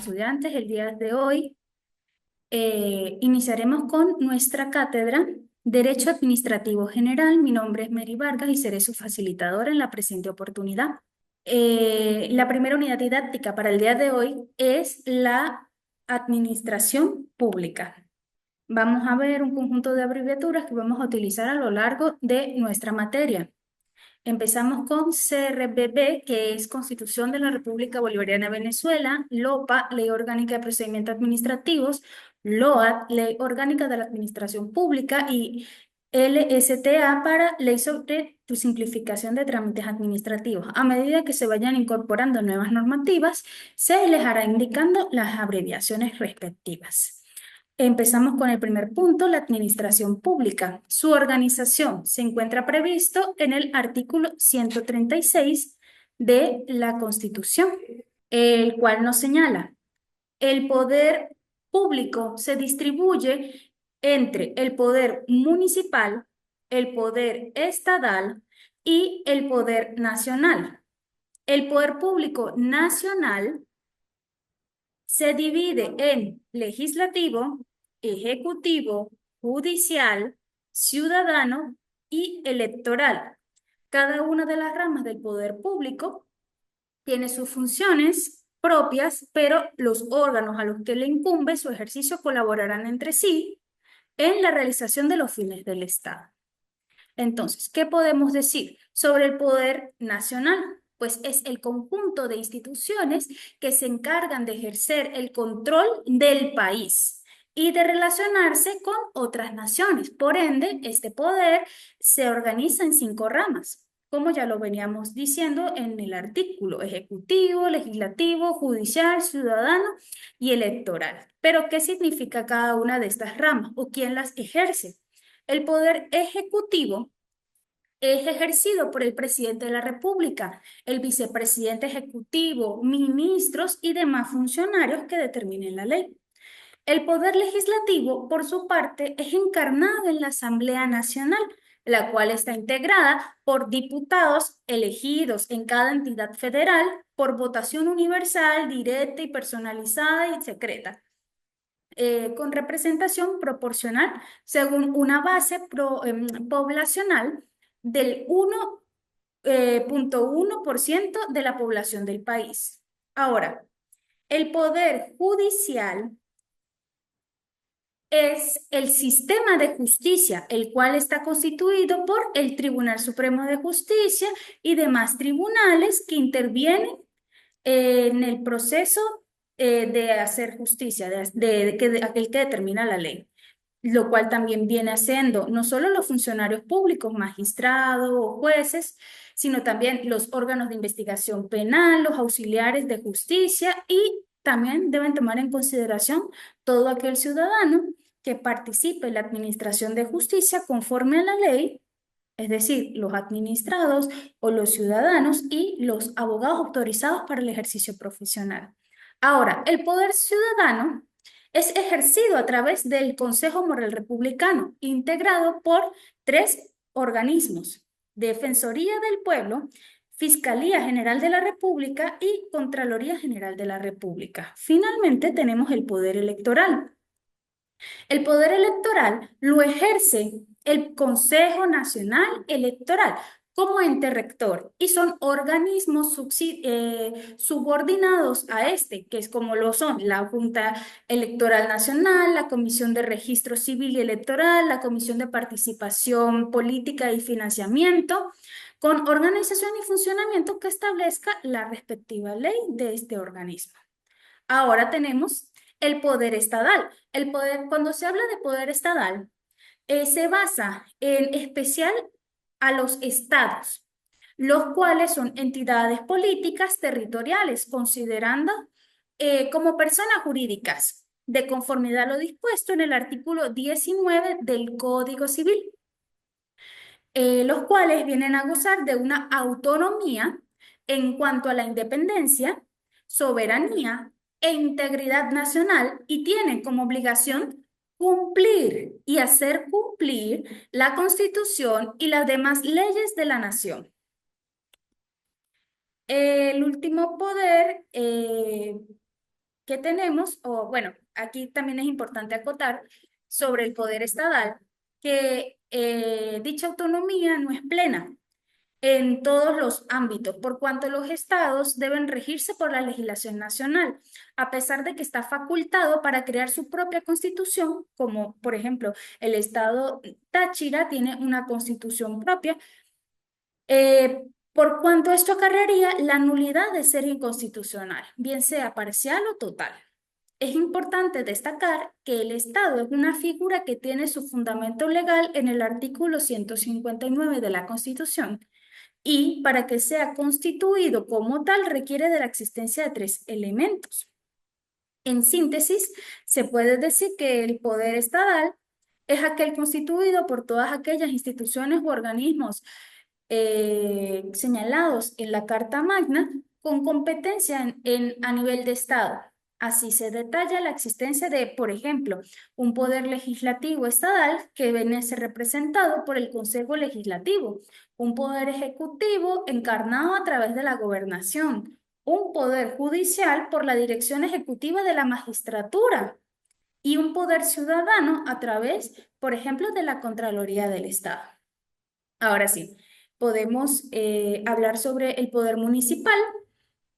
estudiantes, el día de hoy iniciaremos con nuestra cátedra Derecho Administrativo General. Mi nombre es Mary Vargas y seré su facilitadora en la presente oportunidad. La primera unidad didáctica para el día de hoy es la administración pública. Vamos a ver un conjunto de abreviaturas que vamos a utilizar a lo largo de nuestra materia. Empezamos con CRBB, que es Constitución de la República Bolivariana de Venezuela; LOPA, Ley Orgánica de Procedimientos Administrativos; LOAD, Ley Orgánica de la Administración Pública; y LSTA para Ley sobre tu simplificación de trámites administrativos. A medida que se vayan incorporando nuevas normativas, se les hará indicando las abreviaciones respectivas. Empezamos con el primer punto, la administración pública. Su organización se encuentra previsto en el artículo 136 de la Constitución, el cual nos señala: el poder público se distribuye entre el poder municipal, el poder estatal y el poder nacional. El poder público nacional se divide en legislativo, ejecutivo, judicial, ciudadano y electoral. Cada una de las ramas del poder público tiene sus funciones propias, pero los órganos a los que le incumbe su ejercicio colaborarán entre sí en la realización de los fines del Estado. Entonces, ¿qué podemos decir sobre el poder nacional? Pues es el conjunto de instituciones que se encargan de ejercer el control del país y de relacionarse con otras naciones. Por ende, este poder se organiza en 5 ramas, como ya lo veníamos diciendo en el artículo: ejecutivo, legislativo, judicial, ciudadano y electoral. Pero, ¿qué significa cada una de estas ramas o quién las ejerce? El poder ejecutivo es ejercido por el presidente de la República, el vicepresidente ejecutivo, ministros y demás funcionarios que determinen la ley. El poder legislativo, por su parte, es encarnado en la Asamblea Nacional, la cual está integrada por diputados elegidos en cada entidad federal por votación universal, directa y personalizada y secreta, con representación proporcional según una base poblacional del 1,1% de la población del país. Ahora, el poder judicial es el sistema de justicia, el cual está constituido por el Tribunal Supremo de Justicia y demás tribunales que intervienen en el proceso de hacer justicia, de aquel que determina la ley, lo cual también viene haciendo no solo los funcionarios públicos, magistrados o jueces, sino también los órganos de investigación penal, los auxiliares de justicia, y también deben tomar en consideración todo aquel ciudadano que participe en la administración de justicia conforme a la ley, es decir, los administrados o los ciudadanos y los abogados autorizados para el ejercicio profesional. Ahora, el poder ciudadano es ejercido a través del Consejo Moral Republicano, integrado por 3 organismos: Defensoría del Pueblo, Fiscalía General de la República y Contraloría General de la República. Finalmente, tenemos el poder electoral. El poder electoral lo ejerce el Consejo Nacional Electoral como ente rector, y son organismos subordinados a este, que es como lo son la Junta Electoral Nacional, la Comisión de Registro Civil y Electoral, la Comisión de Participación Política y Financiamiento, con organización y funcionamiento que establezca la respectiva ley de este organismo. Ahora tenemos el poder estatal. El poder, cuando se habla de poder estatal, se basa en especial a los estados, los cuales son entidades políticas territoriales, considerando como personas jurídicas, de conformidad a lo dispuesto en el artículo 19 del Código Civil, los cuales vienen a gozar de una autonomía en cuanto a la independencia, soberanía e integridad nacional, y tienen como obligación cumplir y hacer cumplir la Constitución y las demás leyes de la nación. El último poder que tenemos, o bueno, aquí también es importante acotar sobre el poder estatal, que dicha autonomía no es plena en todos los ámbitos, por cuanto los estados deben regirse por la legislación nacional, a pesar de que está facultado para crear su propia constitución, como por ejemplo el estado Táchira tiene una constitución propia, por cuanto esto acarrearía la nulidad de ser inconstitucional, bien sea parcial o total. Es importante destacar que el Estado es una figura que tiene su fundamento legal en el artículo 159 de la Constitución y para que sea constituido como tal requiere de la existencia de tres elementos. En síntesis, se puede decir que el poder estatal es aquel constituido por todas aquellas instituciones u organismos señalados en la Carta Magna con competencia a nivel de Estado. Así se detalla la existencia de, por ejemplo, un poder legislativo estatal que viene a ser representado por el Consejo Legislativo, un poder ejecutivo encarnado a través de la gobernación, un poder judicial por la dirección ejecutiva de la magistratura y un poder ciudadano a través, por ejemplo, de la Contraloría del Estado. Ahora sí, podemos hablar sobre el poder municipal.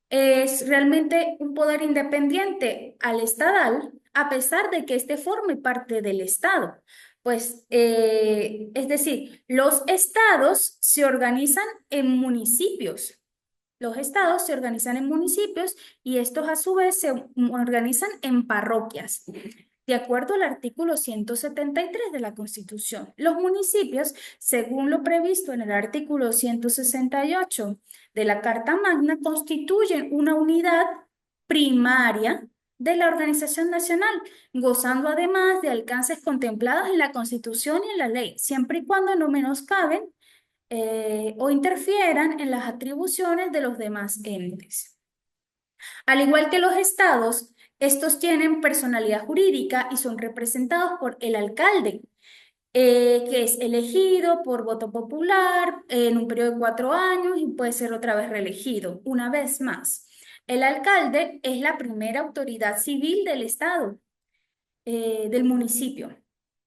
Es realmente un poder independiente al estadal, a pesar de que éste forme parte del Estado. Pues, es decir, los estados se organizan en municipios. Los estados se organizan en municipios y estos a su vez se organizan en parroquias. De acuerdo al artículo 173 de la Constitución, los municipios, según lo previsto en el artículo 168 de la Carta Magna, constituyen una unidad primaria de la organización nacional, gozando además de alcances contemplados en la Constitución y en la ley, siempre y cuando no menoscaben o interfieran en las atribuciones de los demás entes. Al igual que los estados, estos tienen personalidad jurídica y son representados por el alcalde, que es elegido por voto popular en un periodo de 4 años y puede ser otra vez reelegido, una vez más. El alcalde es la primera autoridad civil del estado, del municipio,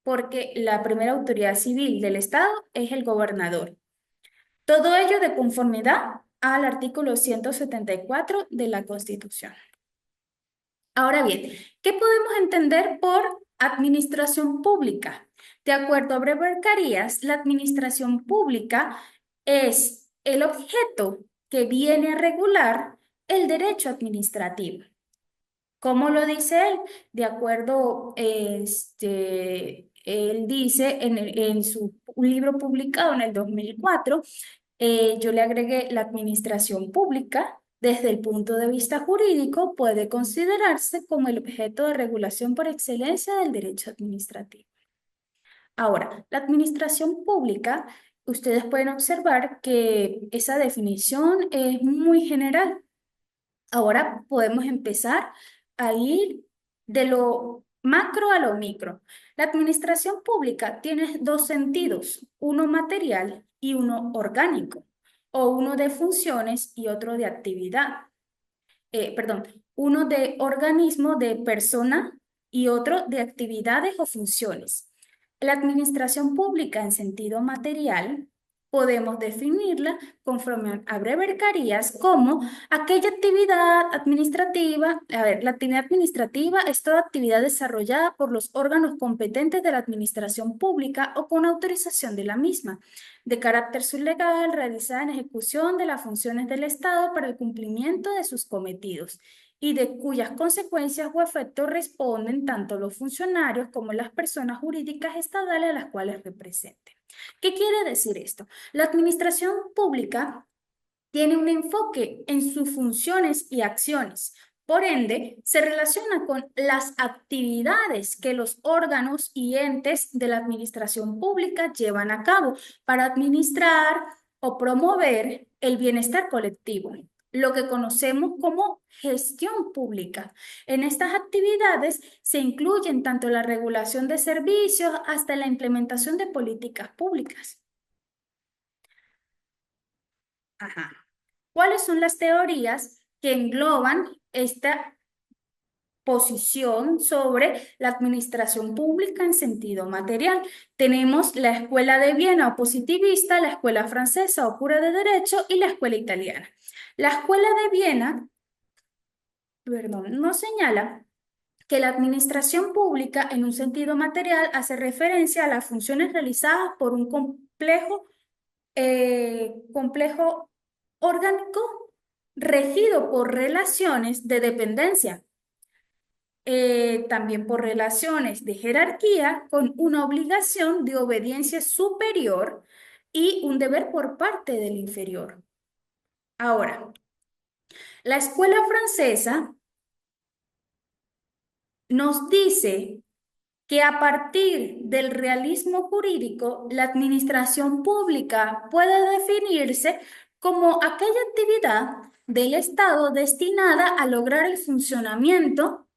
porque la primera autoridad civil del estado es el gobernador. Todo ello de conformidad al artículo 174 de la Constitución. Ahora bien, ¿qué podemos entender por administración pública? De acuerdo a Breber Carías, la administración pública es el objeto que viene a regular el derecho administrativo. ¿Cómo lo dice él? De acuerdo, él dice en su un libro publicado en el 2004, yo le agregué la administración pública. Desde el punto de vista jurídico, puede considerarse como el objeto de regulación por excelencia del derecho administrativo. Ahora, la administración pública, ustedes pueden observar que esa definición es muy general. Ahora podemos empezar a ir de lo macro a lo micro. La administración pública tiene dos sentidos, uno material y uno orgánico, o uno de funciones y otro de actividad. Perdón, uno de organismo, de persona y otro de actividades o funciones. La administración pública en sentido material podemos definirla conforme a Breber Carías como aquella actividad administrativa. A ver, la actividad administrativa es toda actividad desarrollada por los órganos competentes de la administración pública o con autorización de la misma, de carácter sublegal, realizada en ejecución de las funciones del Estado para el cumplimiento de sus cometidos y de cuyas consecuencias o efectos responden tanto los funcionarios como las personas jurídicas estatales a las cuales representen. ¿Qué quiere decir esto? La administración pública tiene un enfoque en sus funciones y acciones. Por ende, se relaciona con las actividades que los órganos y entes de la administración pública llevan a cabo para administrar o promover el bienestar colectivo, lo que conocemos como gestión pública. En estas actividades se incluyen tanto la regulación de servicios hasta la implementación de políticas públicas. Ajá. ¿Cuáles son las teorías que engloban esta? posición sobre la administración pública en sentido material. Tenemos la escuela de Viena o positivista, la escuela francesa o pura de derecho y la escuela italiana. La escuela de Viena, perdón, nos señala que la administración pública en un sentido material hace referencia a las funciones realizadas por un complejo orgánico regido por relaciones de dependencia, también por relaciones de jerarquía con una obligación de obediencia superior y un deber por parte del inferior. Ahora, la escuela francesa nos dice que a partir del realismo jurídico, la administración pública puede definirse como aquella actividad del Estado destinada a lograr el funcionamiento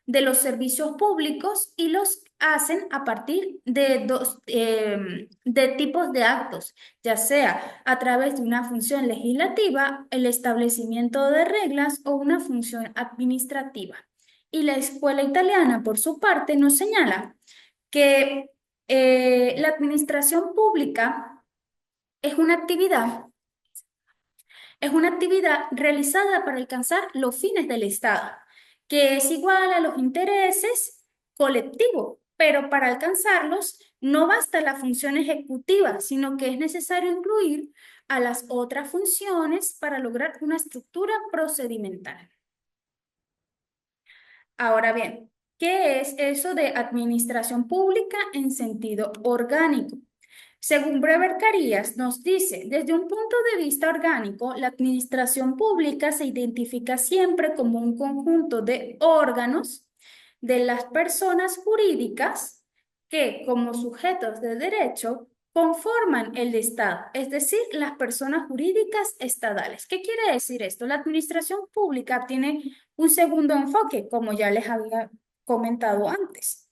de los servicios públicos y los hacen a partir de tipos de actos, ya sea a través de una función legislativa, el establecimiento de reglas o una función administrativa. Y la escuela italiana, por su parte, nos señala que la administración pública es una actividad es una actividad realizada para alcanzar los fines del Estado, que es igual a los intereses colectivos, pero para alcanzarlos no basta la función ejecutiva, sino que es necesario incluir a las otras funciones para lograr una estructura procedimental. Ahora bien, ¿qué es eso de administración pública en sentido orgánico? Según Brever Carías, nos dice, desde un punto de vista orgánico, la administración pública se identifica siempre como un conjunto de órganos de las personas jurídicas que, como sujetos de derecho, conforman el Estado, es decir, las personas jurídicas estadales. ¿Qué quiere decir esto? La administración pública tiene un segundo enfoque, como ya les había comentado antes,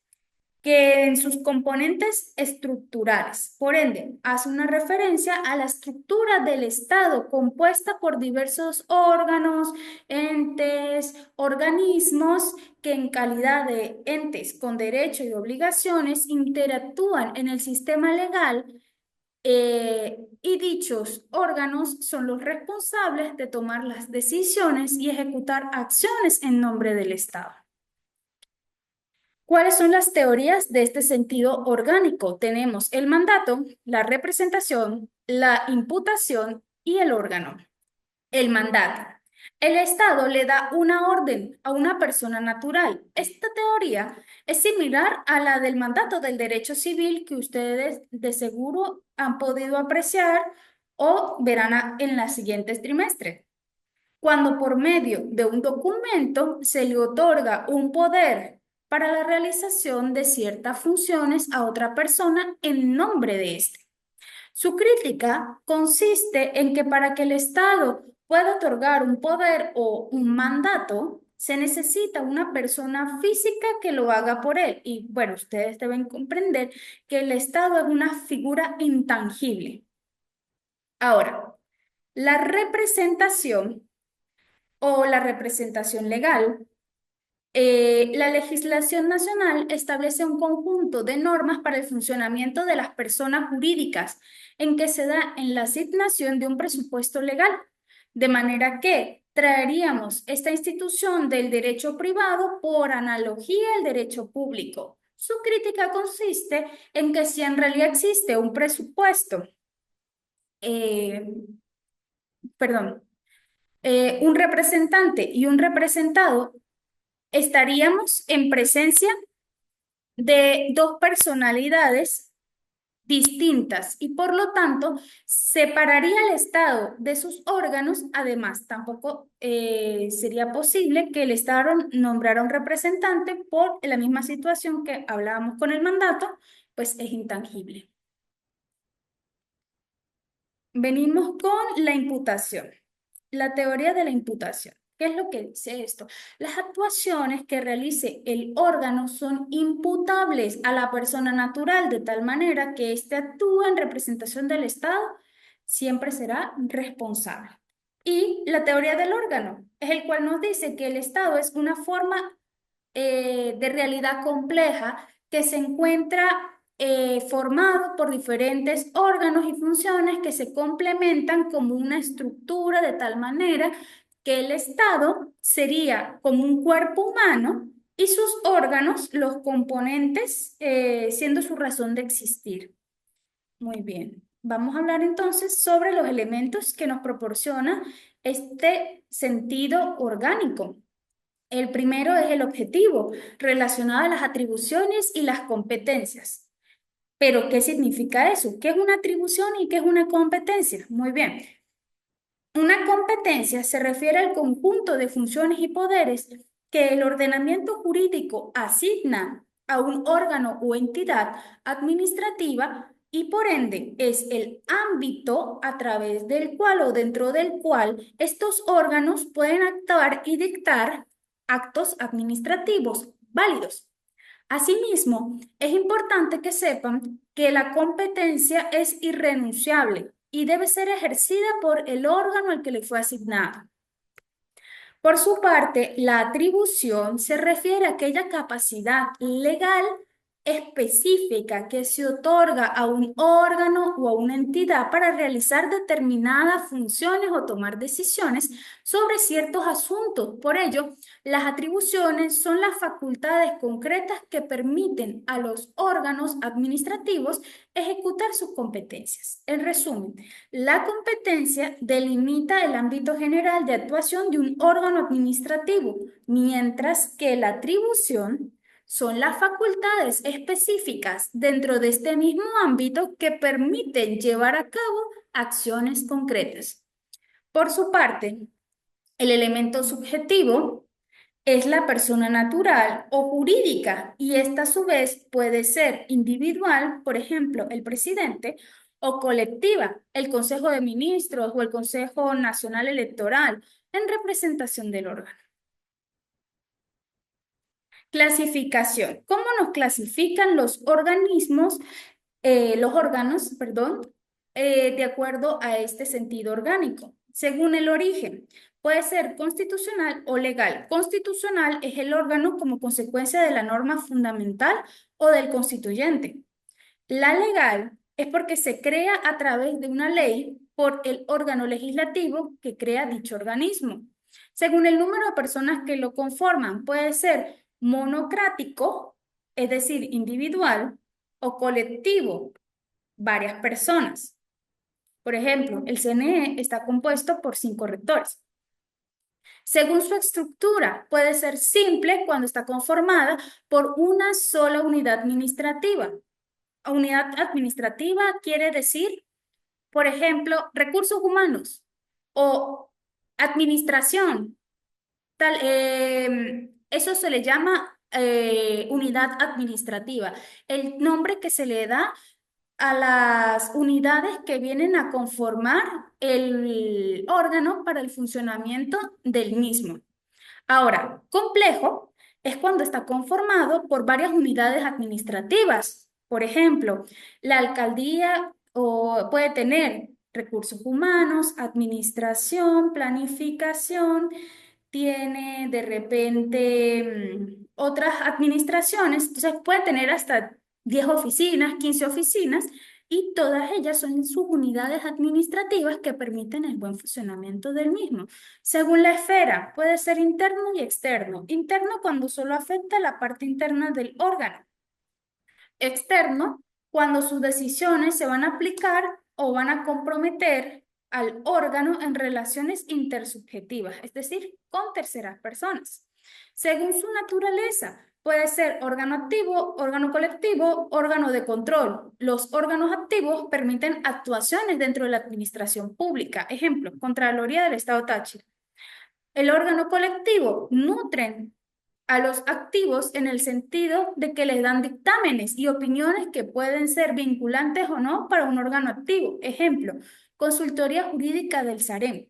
que en sus componentes estructurales. Por ende, hace una referencia a la estructura del Estado compuesta por diversos órganos, entes, organismos que en calidad de entes con derechos y obligaciones interactúan en el sistema legal, y dichos órganos son los responsables de tomar las decisiones y ejecutar acciones en nombre del Estado. ¿Cuáles son las teorías de este sentido orgánico? Tenemos el mandato, la representación, la imputación y el órgano. El mandato. El Estado le da una orden a una persona natural. Esta teoría es similar a la del mandato del derecho civil que ustedes de seguro han podido apreciar o verán en las siguientes trimestres. Cuando por medio de un documento se le otorga un poder para la realización de ciertas funciones a otra persona en nombre de éste. Su crítica consiste en que para que el Estado pueda otorgar un poder o un mandato, se necesita una persona física que lo haga por él. Y bueno, ustedes deben comprender que el Estado es una figura intangible. Ahora, la representación o la representación legal. La legislación nacional establece un conjunto de normas para el funcionamiento de las personas jurídicas en que se da en la asignación de un presupuesto legal, de manera que traeríamos esta institución del derecho privado por analogía al derecho público. Su crítica consiste en que si en realidad existe un presupuesto, eh, perdón, un representante y un representado, estaríamos en presencia de dos personalidades distintas y por lo tanto separaría el Estado de sus órganos. Además, tampoco sería posible que el Estado nombrara un representante por la misma situación que hablábamos con el mandato, pues es intangible. Venimos con la imputación, la teoría de la imputación. ¿Qué es lo que dice esto? Las actuaciones que realice el órgano son imputables a la persona natural de tal manera que éste actúa en representación del Estado, siempre será responsable. Y la teoría del órgano es el cual nos dice que el Estado es una forma de realidad compleja que se encuentra formado por diferentes órganos y funciones que se complementan como una estructura de tal manera que el Estado sería como un cuerpo humano y sus órganos, los componentes, siendo su razón de existir. Muy bien. Vamos a hablar entonces sobre los elementos que nos proporciona este sentido orgánico. El primero es el objetivo, relacionado a las atribuciones y las competencias. Pero, ¿qué significa eso? ¿Qué es una atribución y qué es una competencia? Muy bien. Una competencia se refiere al conjunto de funciones y poderes que el ordenamiento jurídico asigna a un órgano o entidad administrativa y por ende es el ámbito a través del cual o dentro del cual estos órganos pueden actuar y dictar actos administrativos válidos. Asimismo, es importante que sepan que la competencia es irrenunciable y debe ser ejercida por el órgano al que le fue asignado. Por su parte, la atribución se refiere a aquella capacidad legal específica que se otorga a un órgano o a una entidad para realizar determinadas funciones o tomar decisiones sobre ciertos asuntos. Por ello, las atribuciones son las facultades concretas que permiten a los órganos administrativos ejecutar sus competencias. En resumen, la competencia delimita el ámbito general de actuación de un órgano administrativo, mientras que la atribución son las facultades específicas dentro de este mismo ámbito que permiten llevar a cabo acciones concretas. Por su parte, el elemento subjetivo es la persona natural o jurídica y esta a su vez puede ser individual, por ejemplo, el presidente, o colectiva, el Consejo de Ministros o el Consejo Nacional Electoral, en representación del órgano. Clasificación. ¿Cómo nos clasifican los organismos, los órganos, perdón, de acuerdo a este sentido orgánico? Según el origen, puede ser constitucional o legal. Constitucional es el órgano como consecuencia de la norma fundamental o del constituyente. La legal es porque se crea a través de una ley por el órgano legislativo que crea dicho organismo. Según el número de personas que lo conforman, puede ser monocrático, es decir, individual, o colectivo, varias personas. Por ejemplo, el CNE está compuesto por 5 rectores. Según su estructura, puede ser simple cuando está conformada por una sola unidad administrativa. Unidad administrativa quiere decir, por ejemplo, recursos humanos o administración. Eso se le llama unidad administrativa. El nombre que se le da a las unidades que vienen a conformar el órgano para el funcionamiento del mismo. Ahora, complejo es cuando está conformado por varias unidades administrativas. Por ejemplo, la alcaldía puede tener recursos humanos, administración, planificación, tiene de repente otras administraciones, entonces puede tener hasta 10 oficinas, 15 oficinas, y todas ellas son sus unidades administrativas que permiten el buen funcionamiento del mismo. Según la esfera, puede ser interno y externo. Interno cuando solo afecta la parte interna del órgano. Externo cuando sus decisiones se van a aplicar o van a comprometer al órgano en relaciones intersubjetivas, es decir, con terceras personas. Según su naturaleza, puede ser órgano activo, órgano colectivo, órgano de control. Los órganos activos permiten actuaciones dentro de la administración pública. Ejemplo, Contraloría del Estado Táchira. El órgano colectivo nutren a los activos en el sentido de que les dan dictámenes y opiniones que pueden ser vinculantes o no para un órgano activo. Ejemplo, Consultoría Jurídica del SAREM.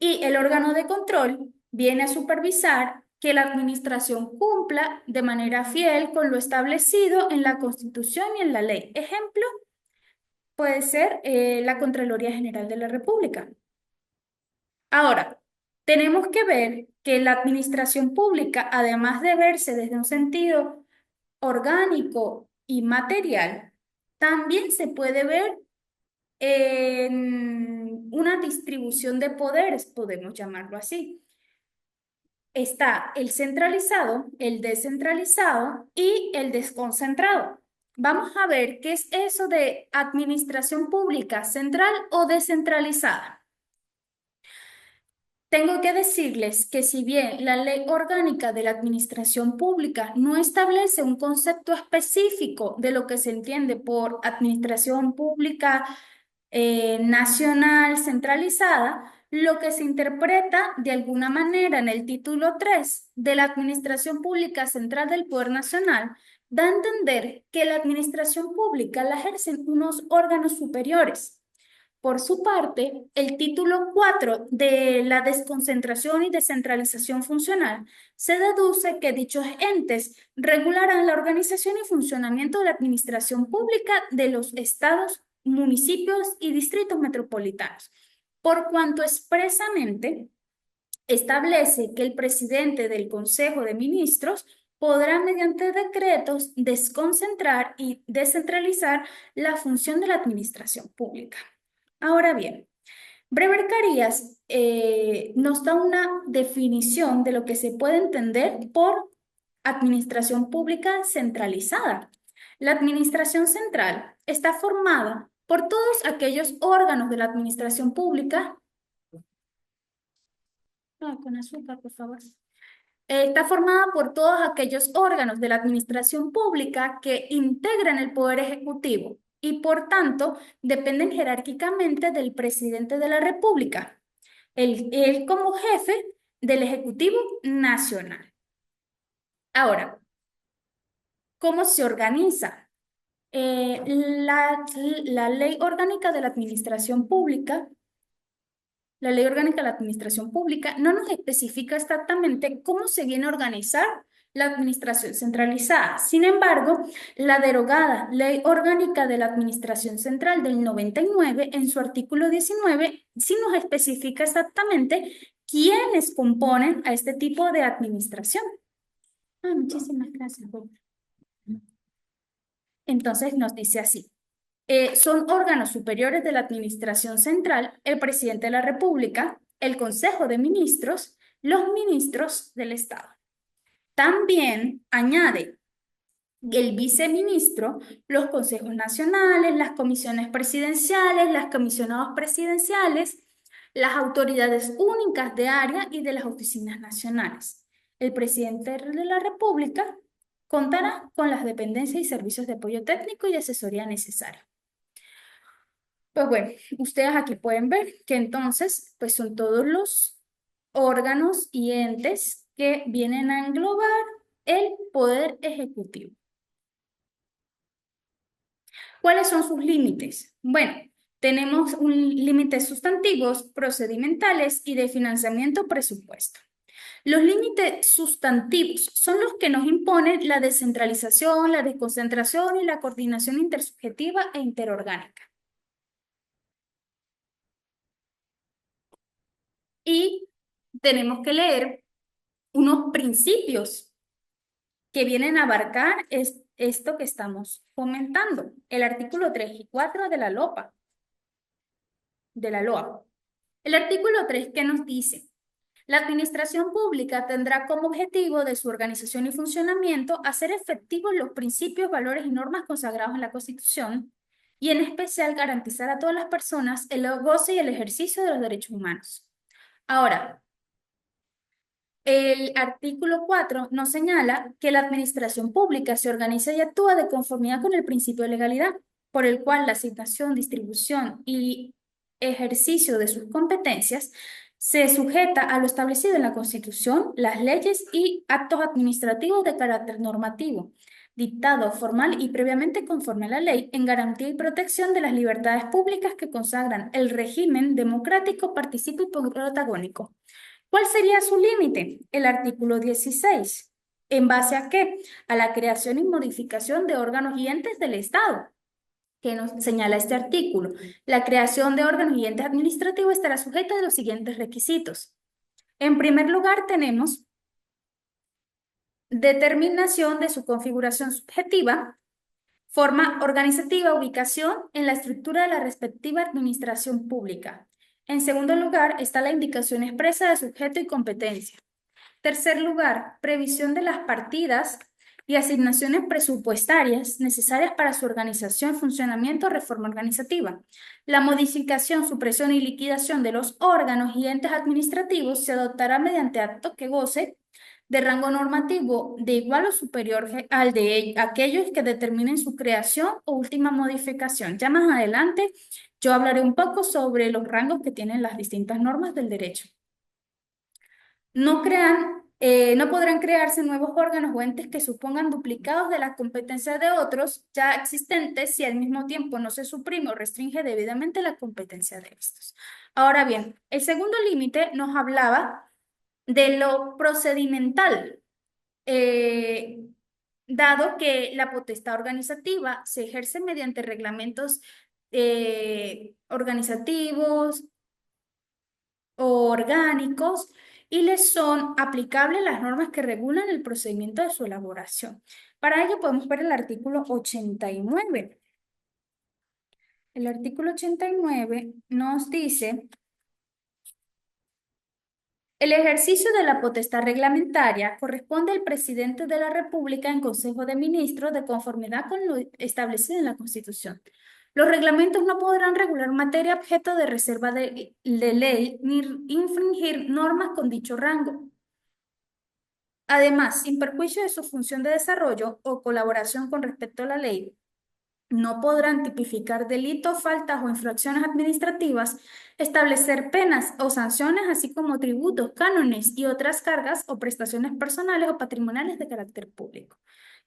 Y el órgano de control viene a supervisar que la administración cumpla de manera fiel con lo establecido en la Constitución y en la ley. Ejemplo, puede ser la Contraloría General de la República. Ahora, tenemos que ver que la administración pública, además de verse desde un sentido orgánico y material, también se puede ver en una distribución de poderes, podemos llamarlo así. Está el centralizado, el descentralizado y el desconcentrado. Vamos a ver qué es eso de administración pública central o descentralizada. Tengo que decirles que si bien la Ley Orgánica de la Administración Pública no establece un concepto específico de lo que se entiende por administración pública nacional centralizada, lo que se interpreta de alguna manera en el título 3 de la Administración Pública Central del Poder Nacional da a entender que la administración pública la ejercen unos órganos superiores. Por su parte, el título 4 de la desconcentración y descentralización funcional se deduce que dichos entes regularán la organización y funcionamiento de la administración pública de los estados, municipios y distritos metropolitanos, por cuanto expresamente establece que el presidente del Consejo de Ministros podrá, mediante decretos, desconcentrar y descentralizar la función de la administración pública. Ahora bien, Breber Carías nos da una definición de lo que se puede entender por administración pública centralizada. La administración central está formada por todos aquellos órganos de la administración pública. Con azúcar, por favor. Está formada por todos aquellos órganos de la administración pública que integran el Poder Ejecutivo y, por tanto, dependen jerárquicamente del presidente de la República, él como jefe del Ejecutivo Nacional. Ahora, ¿cómo se organiza? La Ley Orgánica de la Administración Pública, la Ley Orgánica de la Administración Pública no nos especifica exactamente cómo se viene a organizar la administración centralizada. Sin embargo, la derogada Ley Orgánica de la Administración Central del 99, en su artículo 19, sí nos especifica exactamente quiénes componen a este tipo de administración. Muchísimas gracias, Jorge. Entonces nos dice así. Son órganos superiores de la Administración Central, el presidente de la República, el Consejo de Ministros, los ministros del Estado. También añade el viceministro, los consejos nacionales, las comisiones presidenciales, las comisionados presidenciales, las autoridades únicas de área y de las oficinas nacionales. El presidente de la República contará con las dependencias y servicios de apoyo técnico y de asesoría necesarios. Pues bueno, ustedes aquí pueden ver que entonces, pues son todos los órganos y entes que vienen a englobar el poder ejecutivo. ¿Cuáles son sus límites? Bueno, tenemos un límites sustantivos, procedimentales y de financiamiento presupuesto. Los límites sustantivos son los que nos imponen la descentralización, la desconcentración y la coordinación intersubjetiva e interorgánica. Y tenemos que leer unos principios que vienen a abarcar esto que estamos comentando. El artículo 3 y 4 de la LOPA, de la LOA. El artículo 3 que nos dice, la administración pública tendrá como objetivo de su organización y funcionamiento hacer efectivos los principios, valores y normas consagrados en la Constitución y en especial garantizar a todas las personas el goce y el ejercicio de los derechos humanos. Ahora, el artículo 4 nos señala que la administración pública se organiza y actúa de conformidad con el principio de legalidad, por el cual la asignación, distribución y ejercicio de sus competencias se sujeta a lo establecido en la Constitución, las leyes y actos administrativos de carácter normativo, dictado formal y previamente conforme a la ley en garantía y protección de las libertades públicas que consagran el régimen democrático, participativo y protagónico. ¿Cuál sería su límite? El artículo 16. ¿En base a qué? A la creación y modificación de órganos y entes del Estado, que nos señala este artículo. La creación de órganos y entes administrativos estará sujeta a los siguientes requisitos. En primer lugar, tenemos determinación de su configuración subjetiva, forma organizativa, ubicación en la estructura de la respectiva administración pública. En segundo lugar, está la indicación expresa de sujeto y competencia. Tercer lugar, previsión de las partidas y asignaciones presupuestarias necesarias para su organización, funcionamiento o reforma organizativa. La modificación, supresión y liquidación de los órganos y entes administrativos se adoptará mediante acto que goce de rango normativo de igual o superior al de aquellos que determinen su creación o última modificación. Ya más adelante yo hablaré un poco sobre los rangos que tienen las distintas normas del derecho. No podrán crearse nuevos órganos o entes que supongan duplicados de las competencias de otros ya existentes si al mismo tiempo no se suprime o restringe debidamente la competencia de estos. Ahora bien, el segundo límite nos hablaba de lo procedimental, eh, dado que la potestad organizativa se ejerce mediante reglamentos organizativos o orgánicos y les son aplicables las normas que regulan el procedimiento de su elaboración. Para ello podemos ver el artículo 89. El artículo 89 nos dice: el ejercicio de la potestad reglamentaria corresponde al presidente de la República en Consejo de Ministros de conformidad con lo establecido en la Constitución. Los reglamentos no podrán regular materia objeto de reserva de ley ni infringir normas con dicho rango. Además, sin perjuicio de su función de desarrollo o colaboración con respecto a la ley, no podrán tipificar delitos, faltas o infracciones administrativas, establecer penas o sanciones, así como tributos, cánones y otras cargas o prestaciones personales o patrimoniales de carácter público.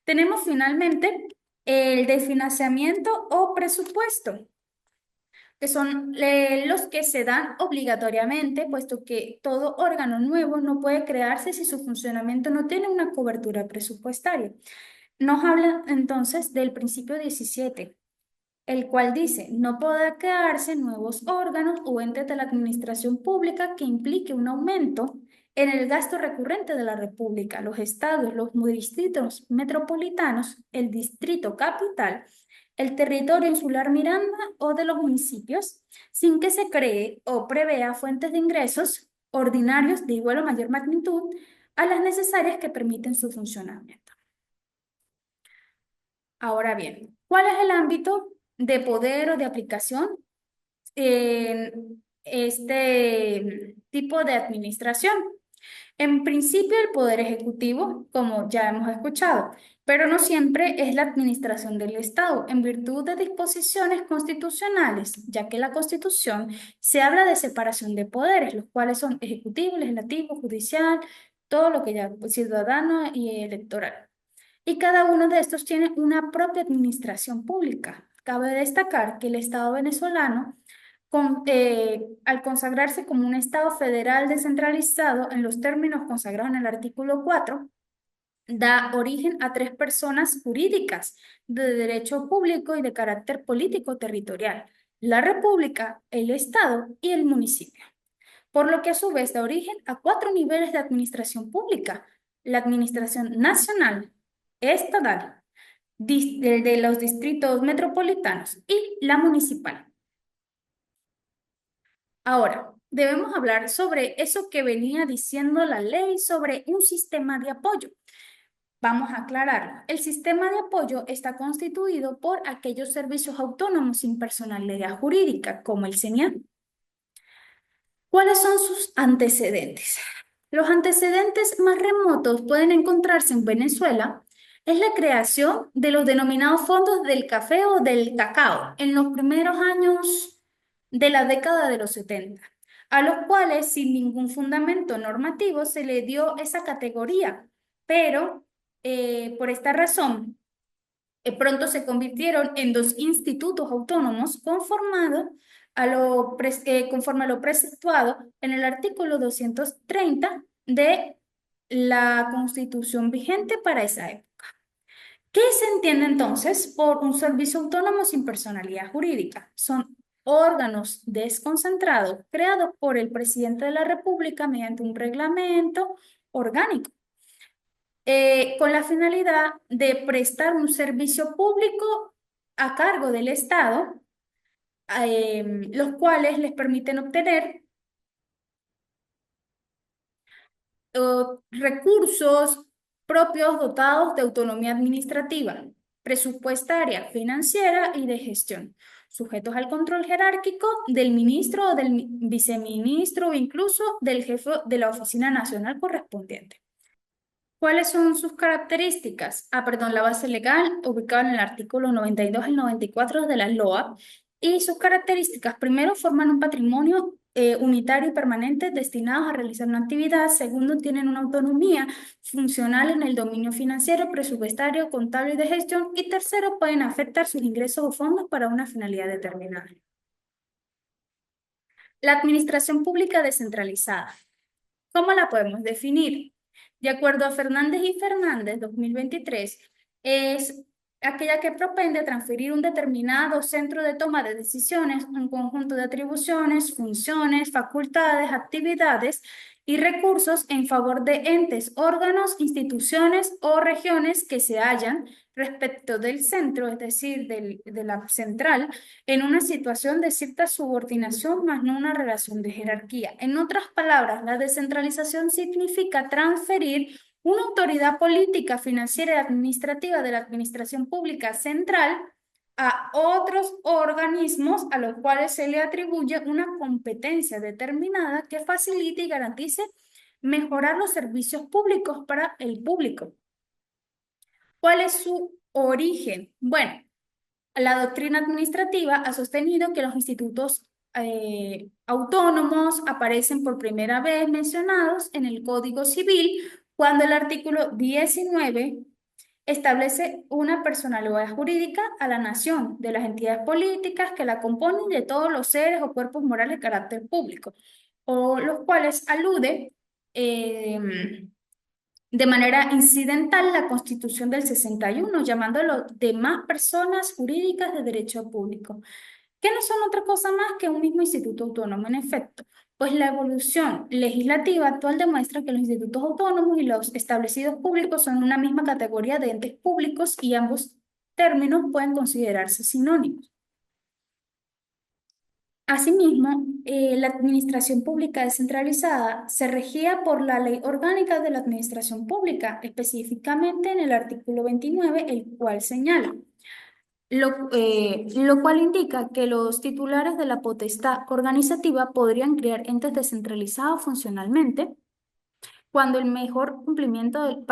Tenemos finalmente el de financiamiento o presupuesto, que son los que se dan obligatoriamente, puesto que todo órgano nuevo no puede crearse si su funcionamiento no tiene una cobertura presupuestaria. Nos habla entonces del principio 17, el cual dice: no podrá crearse nuevos órganos o entes de la administración pública que implique un aumento en el gasto recurrente de la República, los estados, los distritos metropolitanos, el distrito capital, el territorio insular Miranda o de los municipios, sin que se cree o prevea fuentes de ingresos ordinarios de igual o mayor magnitud a las necesarias que permiten su funcionamiento. Ahora bien, ¿cuál es el ámbito de poder o de aplicación en este tipo de administración? En principio, el poder ejecutivo, como ya hemos escuchado, pero no siempre es la administración del Estado, en virtud de disposiciones constitucionales, ya que la Constitución se habla de separación de poderes, los cuales son ejecutivo, legislativo, judicial, todo lo que ya ciudadano y electoral. Y cada uno de estos tiene una propia administración pública. Cabe destacar que el Estado venezolano, al consagrarse como un Estado federal descentralizado en los términos consagrados en el artículo 4, da origen a tres personas jurídicas de derecho público y de carácter político territorial: la República, el Estado y el municipio. Por lo que a su vez da origen a cuatro niveles de administración pública: la administración nacional, estatal, de los distritos metropolitanos y la municipal. Ahora, debemos hablar sobre eso que venía diciendo la ley sobre un sistema de apoyo. Vamos a aclararlo. El sistema de apoyo está constituido por aquellos servicios autónomos sin personalidad jurídica, como el CENIAT. ¿Cuáles son sus antecedentes? Los antecedentes más remotos pueden encontrarse en Venezuela. Es la creación de los denominados fondos del café o del cacao en los primeros años de la década de los 70, a los cuales sin ningún fundamento normativo se le dio esa categoría, pero por esta razón pronto se convirtieron en dos institutos autónomos conforme a lo preceptuado en el artículo 230 de la Constitución vigente para esa época. ¿Qué se entiende entonces por un servicio autónomo sin personalidad jurídica? Son órganos desconcentrados creados por el presidente de la República mediante un reglamento orgánico, con la finalidad de prestar un servicio público a cargo del Estado, los cuales les permiten obtener recursos propios dotados de autonomía administrativa, presupuestaria, financiera y de gestión, sujetos al control jerárquico del ministro o del viceministro o incluso del jefe de la Oficina Nacional correspondiente. ¿Cuáles son sus características? Perdón, la base legal ubicada en el artículo 92 y 94 de la LOA. Y sus características, primero, forman un patrimonio unitario y permanente destinados a realizar una actividad. Segundo, tienen una autonomía funcional en el dominio financiero, presupuestario, contable y de gestión. Y tercero, pueden afectar sus ingresos o fondos para una finalidad determinada. La administración pública descentralizada. ¿Cómo la podemos definir? De acuerdo a Fernández y Fernández, 2023, es aquella que propende a transferir un determinado centro de toma de decisiones, un conjunto de atribuciones, funciones, facultades, actividades y recursos en favor de entes, órganos, instituciones o regiones que se hallan respecto del centro, es decir, de la central, en una situación de cierta subordinación, más no una relación de jerarquía. En otras palabras, la descentralización significa transferir una autoridad política, financiera y administrativa de la administración pública central a otros organismos a los cuales se le atribuye una competencia determinada que facilite y garantice mejorar los servicios públicos para el público. ¿Cuál es su origen? Bueno, la doctrina administrativa ha sostenido que los institutos autónomos aparecen por primera vez mencionados en el Código Civil cuando el artículo 19 establece una personalidad jurídica a la nación, de las entidades políticas que la componen, de todos los seres o cuerpos morales de carácter público, o los cuales alude de manera incidental la Constitución del 61, llamando a las demás personas jurídicas de derecho público, que no son otra cosa más que un mismo instituto autónomo. En efecto, pues la evolución legislativa actual demuestra que los institutos autónomos y los establecidos públicos son una misma categoría de entes públicos y ambos términos pueden considerarse sinónimos. Asimismo, la administración pública descentralizada se regía por la Ley Orgánica de la Administración Pública, específicamente en el artículo 29, el cual señala, lo cual indica que los titulares de la potestad organizativa podrían crear entes descentralizados funcionalmente cuando el mejor cumplimiento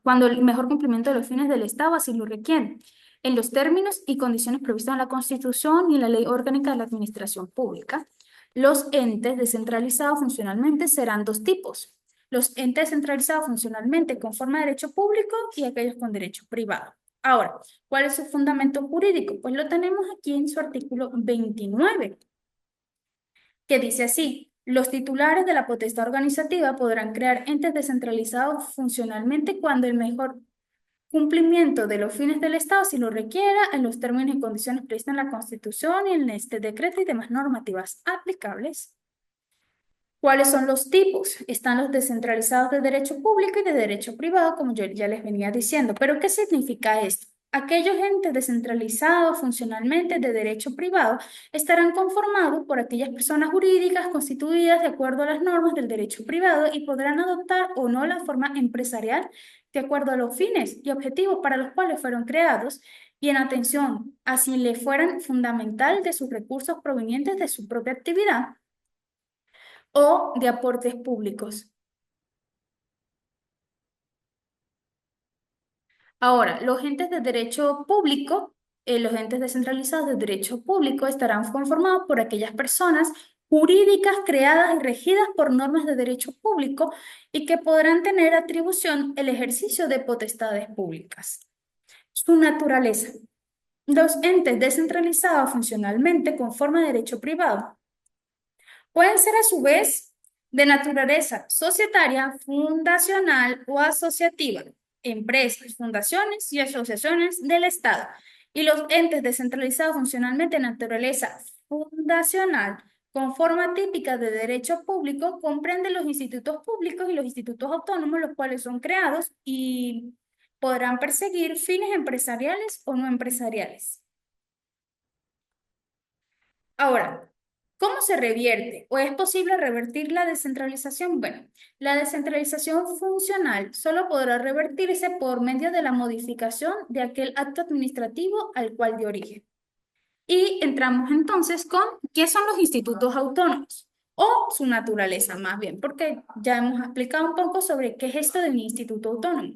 cuando el mejor cumplimiento de los fines del Estado así lo requiere, en los términos y condiciones previstos en la Constitución y en la Ley Orgánica de la Administración Pública. Los entes descentralizados funcionalmente serán dos tipos: los entes descentralizados funcionalmente con forma de derecho público y aquellos con derecho privado. Ahora, ¿cuál es su fundamento jurídico? Pues lo tenemos aquí en su artículo 29, que dice así: los titulares de la potestad organizativa podrán crear entes descentralizados funcionalmente cuando el mejor cumplimiento de los fines del Estado si lo requiera, en los términos y condiciones previstos en la Constitución y en este decreto y demás normativas aplicables. ¿Cuáles son los tipos? Están los descentralizados de derecho público y de derecho privado, como yo ya les venía diciendo. ¿Pero qué significa esto? Aquellos entes descentralizados funcionalmente de derecho privado estarán conformados por aquellas personas jurídicas constituidas de acuerdo a las normas del derecho privado y podrán adoptar o no la forma empresarial de acuerdo a los fines y objetivos para los cuales fueron creados y en atención a si le fueran fundamental de sus recursos provenientes de su propia actividad o de aportes públicos. Ahora, los entes de derecho público, los entes descentralizados de derecho público estarán conformados por aquellas personas jurídicas creadas y regidas por normas de derecho público y que podrán tener atribución el ejercicio de potestades públicas. Su naturaleza. Los entes descentralizados funcionalmente con forma de derecho privado pueden ser a su vez de naturaleza societaria, fundacional o asociativa, empresas, fundaciones y asociaciones del Estado. Y los entes descentralizados funcionalmente de naturaleza fundacional con forma típica de derecho público comprende los institutos públicos y los institutos autónomos, los cuales son creados y podrán perseguir fines empresariales o no empresariales. Ahora, ¿cómo se revierte o es posible revertir la descentralización? Bueno, la descentralización funcional solo podrá revertirse por medio de la modificación de aquel acto administrativo al cual dio origen. Y entramos entonces con qué son los institutos autónomos o su naturaleza más bien, porque ya hemos explicado un poco sobre qué es esto de un instituto autónomo.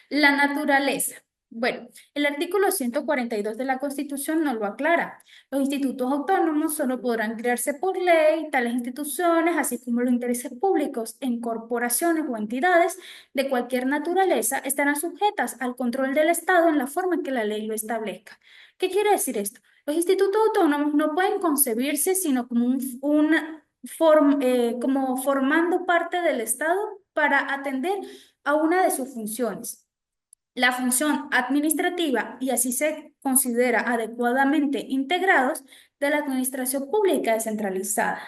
La naturaleza. Bueno, el artículo 142 de la Constitución nos lo aclara. Los institutos autónomos solo podrán crearse por ley, tales instituciones, así como los intereses públicos en corporaciones o entidades de cualquier naturaleza, estarán sujetas al control del Estado en la forma en que la ley lo establezca. ¿Qué quiere decir esto? Los institutos autónomos no pueden concebirse sino como como formando parte del Estado para atender a una de sus funciones, la función administrativa, y así se considera adecuadamente integrados de la administración pública descentralizada.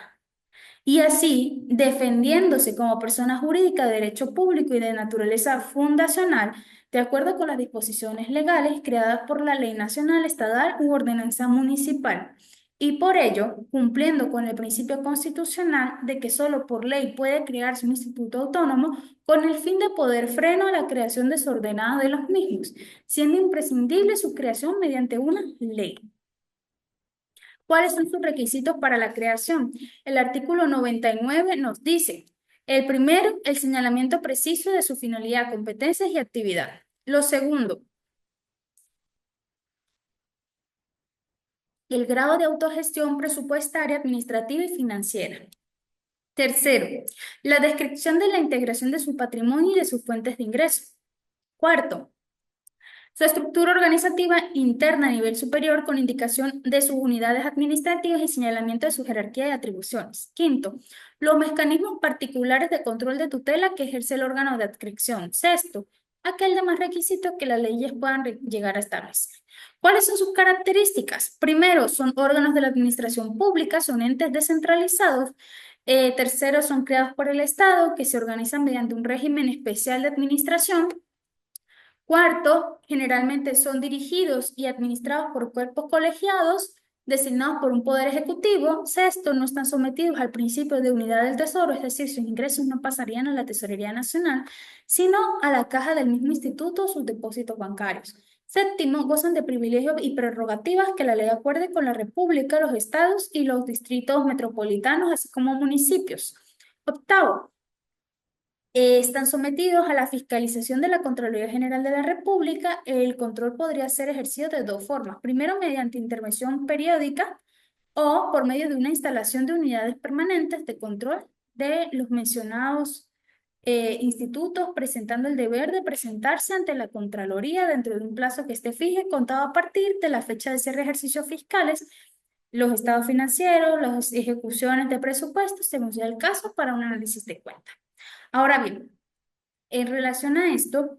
Y así, defendiéndose como persona jurídica de derecho público y de naturaleza fundacional, de acuerdo con las disposiciones legales creadas por la ley nacional, estatal u ordenanza municipal. Y por ello, cumpliendo con el principio constitucional de que solo por ley puede crearse un instituto autónomo con el fin de poder freno a la creación desordenada de los mismos, siendo imprescindible su creación mediante una ley. ¿Cuáles son sus requisitos para la creación? El artículo 99 nos dice, el primero, el señalamiento preciso de su finalidad, competencias y actividad. Lo segundo, el grado de autogestión presupuestaria, administrativa y financiera. Tercero, la descripción de la integración de su patrimonio y de sus fuentes de ingreso. Cuarto, su estructura organizativa interna a nivel superior con indicación de sus unidades administrativas y señalamiento de su jerarquía y atribuciones. Quinto, los mecanismos particulares de control de tutela que ejerce el órgano de adscripción. Sexto, aquel demás requisitos que las leyes puedan llegar a establecer. ¿Cuáles son sus características? Primero, son órganos de la administración pública, son entes descentralizados. Tercero, son creados por el Estado que se organizan mediante un régimen especial de administración. Cuarto, generalmente son dirigidos y administrados por cuerpos colegiados designados por un poder ejecutivo. Sexto, no están sometidos al principio de unidad del tesoro, es decir, sus ingresos no pasarían a la Tesorería Nacional, sino a la caja del mismo instituto o sus depósitos bancarios. Séptimo, gozan de privilegios y prerrogativas que la ley acuerde con la República, los estados y los distritos metropolitanos, así como municipios. Octavo, están sometidos a la fiscalización de la Contraloría General de la República. El control podría ser ejercido de dos formas. Primero, mediante intervención periódica o por medio de una instalación de unidades permanentes de control de los mencionados institutos, presentando el deber de presentarse ante la Contraloría dentro de un plazo que esté fijo, contado a partir de la fecha de cierre de ejercicios fiscales, los estados financieros, las ejecuciones de presupuestos, según sea el caso, para un análisis de cuenta. Ahora bien, en relación a esto,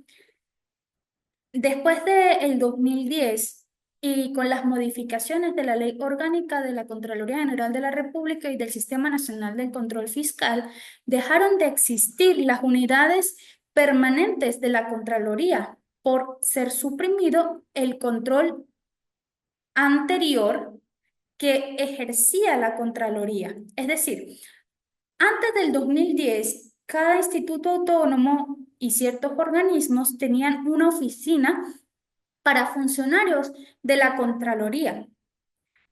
después del 2010 y con las modificaciones de la Ley Orgánica de la Contraloría General de la República y del Sistema Nacional del Control Fiscal, dejaron de existir las unidades permanentes de la Contraloría por ser suprimido el control anterior que ejercía la Contraloría. Es decir, antes del 2010, cada instituto autónomo y ciertos organismos tenían una oficina para funcionarios de la Contraloría,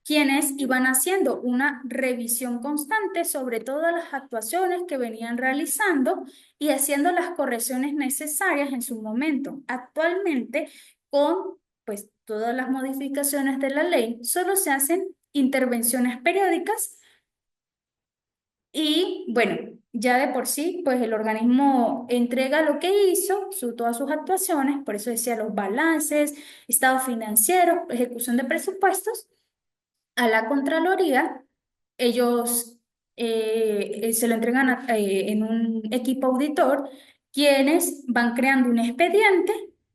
quienes iban haciendo una revisión constante sobre todas las actuaciones que venían realizando y haciendo las correcciones necesarias en su momento. Actualmente, con pues todas las modificaciones de la ley, solo se hacen intervenciones periódicas y bueno, ya de por sí, pues el organismo entrega lo que hizo, todas sus actuaciones, por eso decía los balances, estado financiero, ejecución de presupuestos, a la Contraloría. Ellos se lo entregan en un equipo auditor, quienes van creando un expediente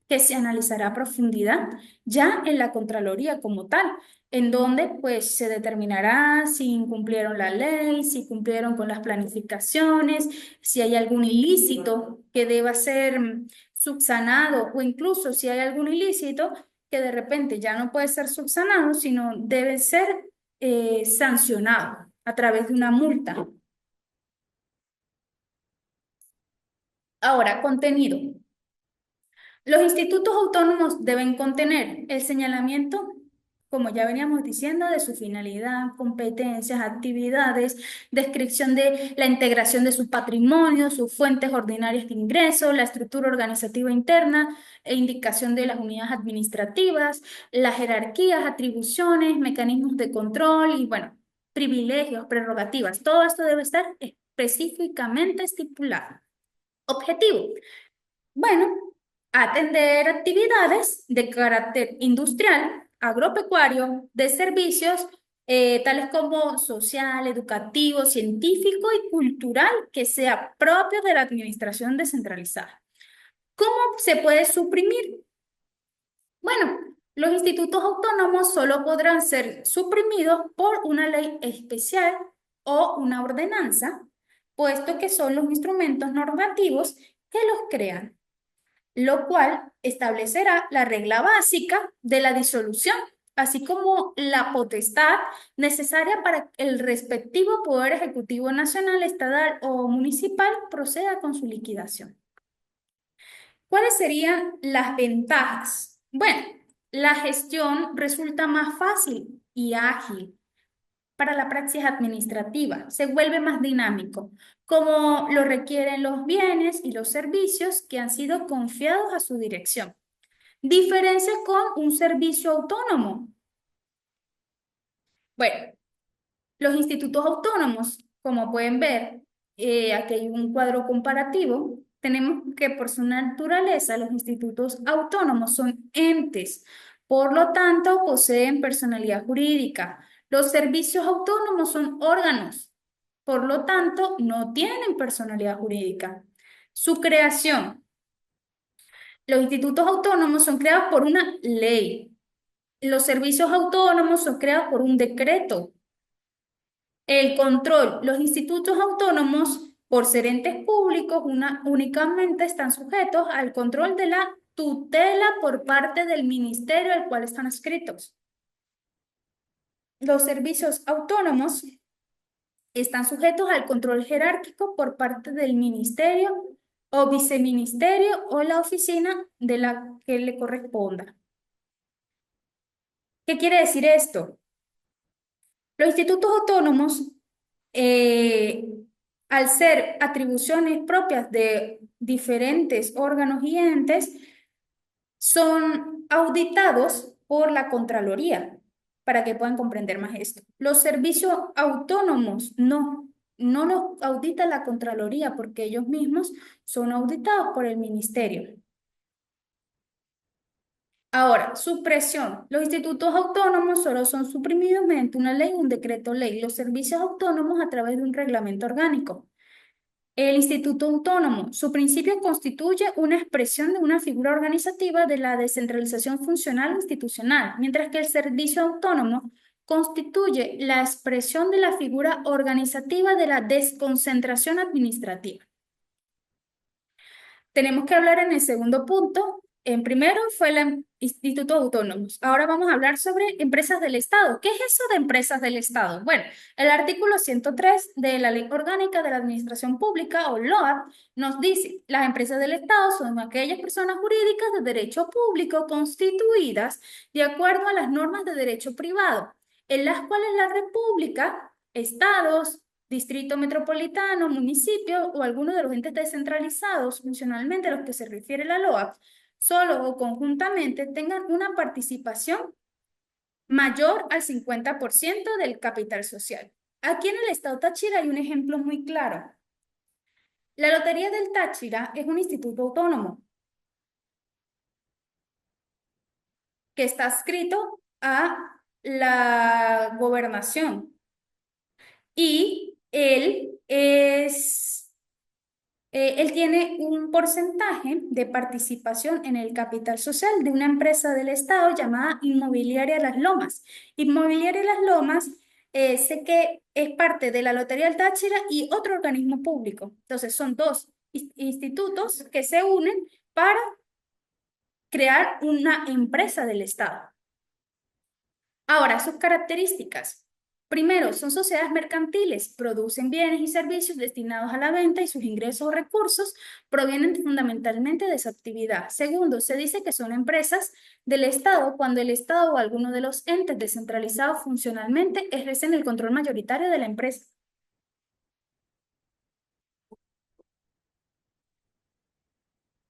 que se analizará a profundidad ya en la Contraloría como tal. en donde pues se determinará si incumplieron la ley, si cumplieron con las planificaciones, si hay algún ilícito que deba ser subsanado o incluso si hay algún ilícito que de repente ya no puede ser subsanado, sino debe ser sancionado a través de una multa. Ahora, contenido. Los institutos autónomos deben contener el señalamiento, como ya veníamos diciendo, de su finalidad, competencias, actividades, descripción de la integración de su patrimonio, sus fuentes ordinarias de ingreso, la estructura organizativa interna e indicación de las unidades administrativas, las jerarquías, atribuciones, mecanismos de control y, bueno, privilegios, prerrogativas. Todo esto debe estar específicamente estipulado. Objetivo. Bueno, atender actividades de carácter industrial, agropecuario, de servicios, tales como social, educativo, científico y cultural, que sea propio de la administración descentralizada. ¿Cómo se puede suprimir? Bueno, los institutos autónomos solo podrán ser suprimidos por una ley especial o una ordenanza, puesto que son los instrumentos normativos que los crean, lo cual establecerá la regla básica de la disolución, así como la potestad necesaria para que el respectivo Poder Ejecutivo Nacional, Estatal o Municipal proceda con su liquidación. ¿Cuáles serían las ventajas? Bueno, la gestión resulta más fácil y ágil para la praxis administrativa, se vuelve más dinámico, como lo requieren los bienes y los servicios que han sido confiados a su dirección. Diferencia con un servicio autónomo. Bueno, los institutos autónomos, como pueden ver, aquí hay un cuadro comparativo. Tenemos que por su naturaleza los institutos autónomos son entes, por lo tanto poseen personalidad jurídica. Los servicios autónomos son órganos, por lo tanto no tienen personalidad jurídica. Su creación. Los institutos autónomos son creados por una ley. Los servicios autónomos son creados por un decreto. El control. Los institutos autónomos, por ser entes públicos, únicamente están sujetos al control de la tutela por parte del ministerio al cual están adscritos. Los servicios autónomos están sujetos al control jerárquico por parte del ministerio o viceministerio o la oficina de la que le corresponda. ¿Qué quiere decir esto? Los institutos autónomos, eh, al ser atribuciones propias de diferentes órganos y entes, son auditados por la Contraloría, para que puedan comprender más esto. Los servicios autónomos no los audita la Contraloría porque ellos mismos son auditados por el ministerio. Ahora, supresión. Los institutos autónomos solo son suprimidos mediante una ley o un decreto ley. Los servicios autónomos a través de un reglamento orgánico. El instituto autónomo, su principio constituye una expresión de una figura organizativa de la descentralización funcional o institucional, mientras que el servicio autónomo constituye la expresión de la figura organizativa de la desconcentración administrativa. Tenemos que hablar en el segundo punto. En primero fue el Instituto Autónomos. Ahora vamos a hablar sobre empresas del Estado. ¿Qué es eso de empresas del Estado? Bueno, el artículo 103 de la Ley Orgánica de la Administración Pública, o LOA, nos dice, las empresas del Estado son aquellas personas jurídicas de derecho público constituidas de acuerdo a las normas de derecho privado, en las cuales la República, estados, distrito metropolitano, municipio o alguno de los entes descentralizados funcionalmente a los que se refiere la LOA, solo o conjuntamente tengan una participación mayor al 50% del capital social. Aquí en el estado Táchira hay un ejemplo muy claro. La Lotería del Táchira es un instituto autónomo que está adscrito a la gobernación y él es Él tiene un porcentaje de participación en el capital social de una empresa del Estado llamada Inmobiliaria Las Lomas. Inmobiliaria Las Lomas, sé que es parte de la Lotería del Táchira y otro organismo público. Entonces, son dos institutos que se unen para crear una empresa del Estado. Ahora, sus características. Primero, son sociedades mercantiles, producen bienes y servicios destinados a la venta y sus ingresos o recursos provienen fundamentalmente de su actividad. Segundo, se dice que son empresas del Estado cuando el Estado o alguno de los entes descentralizados funcionalmente ejercen el control mayoritario de la empresa.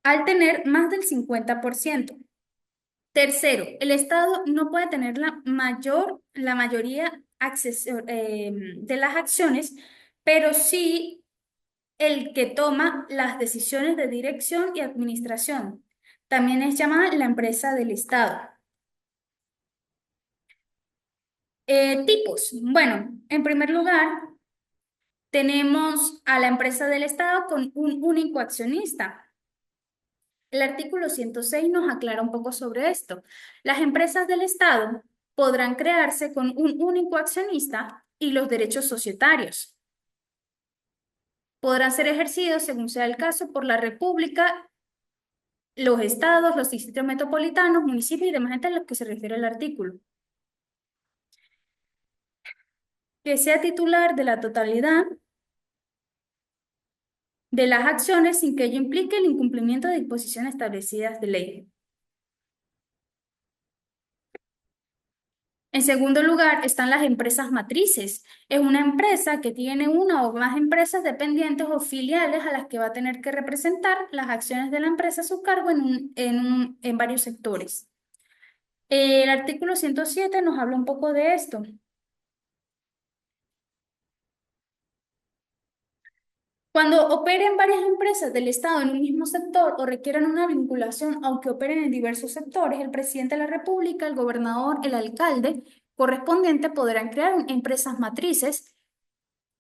Al tener más del 50%. Tercero, el Estado no puede tener la mayoría de las acciones, pero sí el que toma las decisiones de dirección y administración. También es llamada la empresa del Estado. Tipos. Bueno, en primer lugar, tenemos a la empresa del Estado con un único accionista. El artículo 106 nos aclara un poco sobre esto. Las empresas del Estado podrán crearse con un único accionista y los derechos societarios podrán ser ejercidos, según sea el caso, por la República, los estados, los distritos metropolitanos, municipios y demás entes a los que se refiere el artículo. Que sea titular de la totalidad de las acciones sin que ello implique el incumplimiento de disposiciones establecidas de ley. En segundo lugar, están las empresas matrices. Es una empresa que tiene una o más empresas dependientes o filiales a las que va a tener que representar las acciones de la empresa a su cargo en varios sectores. El artículo 107 nos habla un poco de esto. Cuando operen varias empresas del Estado en un mismo sector o requieran una vinculación, aunque operen en diversos sectores, el presidente de la República, el gobernador, el alcalde correspondiente podrán crear empresas matrices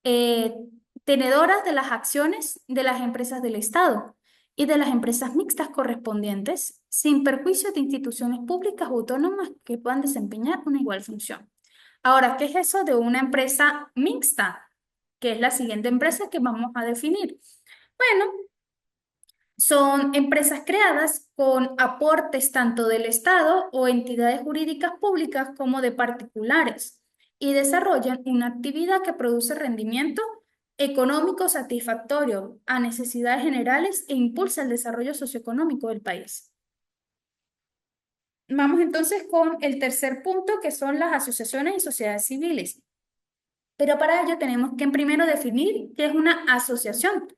eh, tenedoras de las acciones de las empresas del Estado y de las empresas mixtas correspondientes, sin perjuicio de instituciones públicas o autónomas que puedan desempeñar una igual función. Ahora, ¿qué es eso de una empresa mixta? Que es la siguiente empresa que vamos a definir. Bueno, son empresas creadas con aportes tanto del Estado o entidades jurídicas públicas como de particulares y desarrollan una actividad que produce rendimiento económico satisfactorio a necesidades generales e impulsa el desarrollo socioeconómico del país. Vamos entonces con el tercer punto, que son las asociaciones y sociedades civiles. Pero para ello tenemos que primero definir qué es una asociación.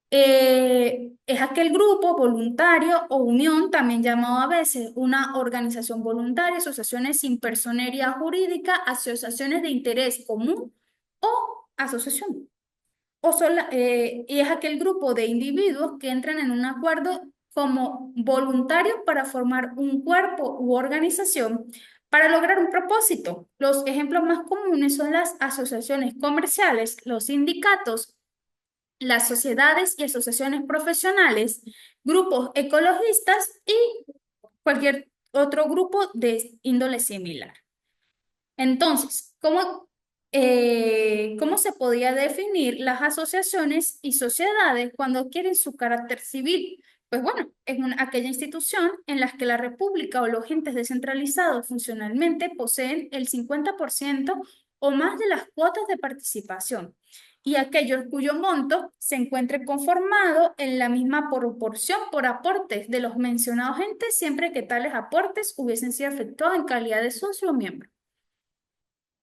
Es aquel grupo voluntario o unión, también llamado a veces una organización voluntaria, asociaciones sin personería jurídica, asociaciones de interés común o asociación. Y es aquel grupo de individuos que entran en un acuerdo como voluntarios para formar un cuerpo u organización para lograr un propósito. Los ejemplos más comunes son las asociaciones comerciales, los sindicatos, las sociedades y asociaciones profesionales, grupos ecologistas y cualquier otro grupo de índole similar. Entonces, ¿cómo se podía definir las asociaciones y sociedades cuando adquieren su carácter civil? Pues bueno, es aquella institución en la que la República o los entes descentralizados funcionalmente poseen el 50% o más de las cuotas de participación y aquellos cuyo monto se encuentre conformado en la misma proporción por aportes de los mencionados entes siempre que tales aportes hubiesen sido efectuados en calidad de socio o miembro.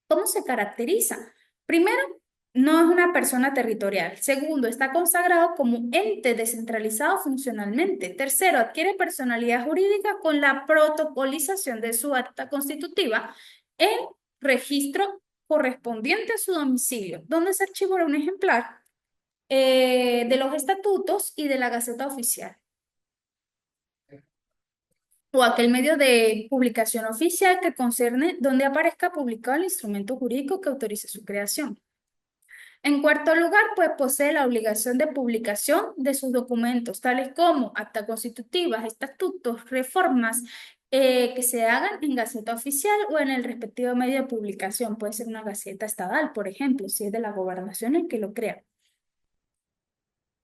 ¿Cómo se caracteriza? Primero, no es una persona territorial. Segundo, está consagrado como ente descentralizado funcionalmente. Tercero, adquiere personalidad jurídica con la protocolización de su acta constitutiva en registro correspondiente a su domicilio, donde se archivará un ejemplar de los estatutos y de la Gaceta Oficial o aquel medio de publicación oficial que concerne donde aparezca publicado el instrumento jurídico que autorice su creación. En cuarto lugar, pues posee la obligación de publicación de sus documentos, tales como actas constitutivas, estatutos, reformas, que se hagan en Gaceta Oficial o en el respectivo medio de publicación. Puede ser una Gaceta Estatal, por ejemplo, si es de la gobernación el que lo crea.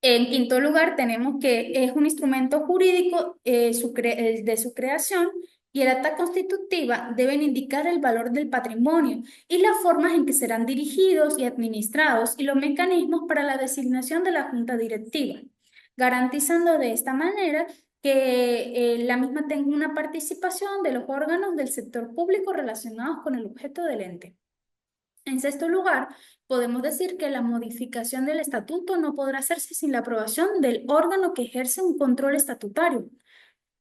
En quinto lugar, tenemos que es un instrumento jurídico de su creación y el acta constitutiva deben indicar el valor del patrimonio y las formas en que serán dirigidos y administrados y los mecanismos para la designación de la junta directiva, garantizando de esta manera que la misma tenga una participación de los órganos del sector público relacionados con el objeto del ente. En sexto lugar, podemos decir que la modificación del estatuto no podrá hacerse sin la aprobación del órgano que ejerce un control estatutario.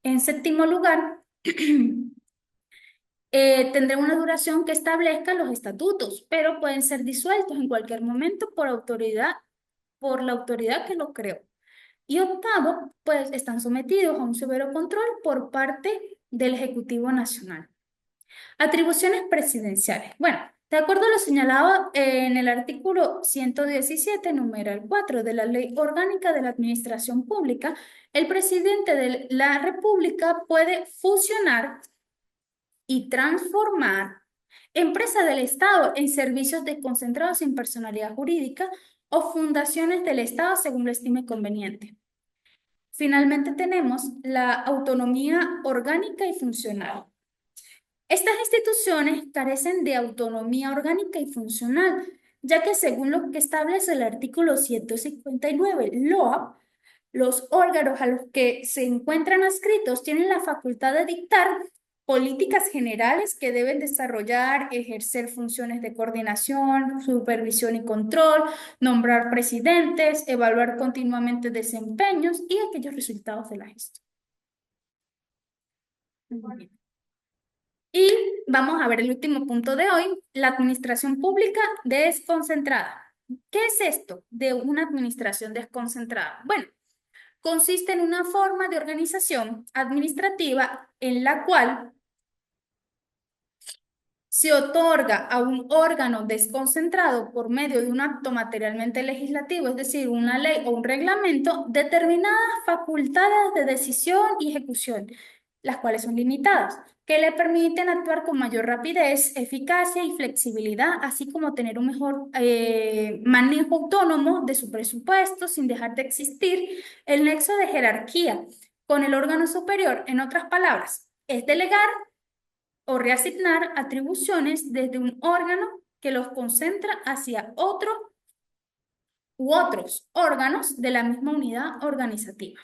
En séptimo lugar, tendrá una duración que establezca los estatutos, pero pueden ser disueltos en cualquier momento por la autoridad que lo creó. Y octavo, pues están sometidos a un severo control por parte del Ejecutivo Nacional. Atribuciones presidenciales. Bueno, de acuerdo a lo señalado en el artículo 117, numeral 4 de la Ley Orgánica de la Administración Pública, el presidente de la República puede fusionar y transformar empresas del Estado en servicios desconcentrados sin personalidad jurídica o fundaciones del Estado según lo estime conveniente. Finalmente tenemos la autonomía orgánica y funcional. Estas instituciones carecen de autonomía orgánica y funcional, ya que según lo que establece el artículo 159 LOA, los órganos a los que se encuentran adscritos tienen la facultad de dictar políticas generales que deben desarrollar, ejercer funciones de coordinación, supervisión y control, nombrar presidentes, evaluar continuamente desempeños y aquellos resultados de la gestión. Muy bien. Y vamos a ver el último punto de hoy, la administración pública desconcentrada. ¿Qué es esto de una administración desconcentrada? Bueno, consiste en una forma de organización administrativa en la cual se otorga a un órgano desconcentrado por medio de un acto materialmente legislativo, es decir, una ley o un reglamento, determinadas facultades de decisión y ejecución, las cuales son limitadas, que le permiten actuar con mayor rapidez, eficacia y flexibilidad, así como tener un mejor manejo autónomo de su presupuesto sin dejar de existir el nexo de jerarquía con el órgano superior. En otras palabras, es delegar o reasignar atribuciones desde un órgano que los concentra hacia otro u otros órganos de la misma unidad organizativa.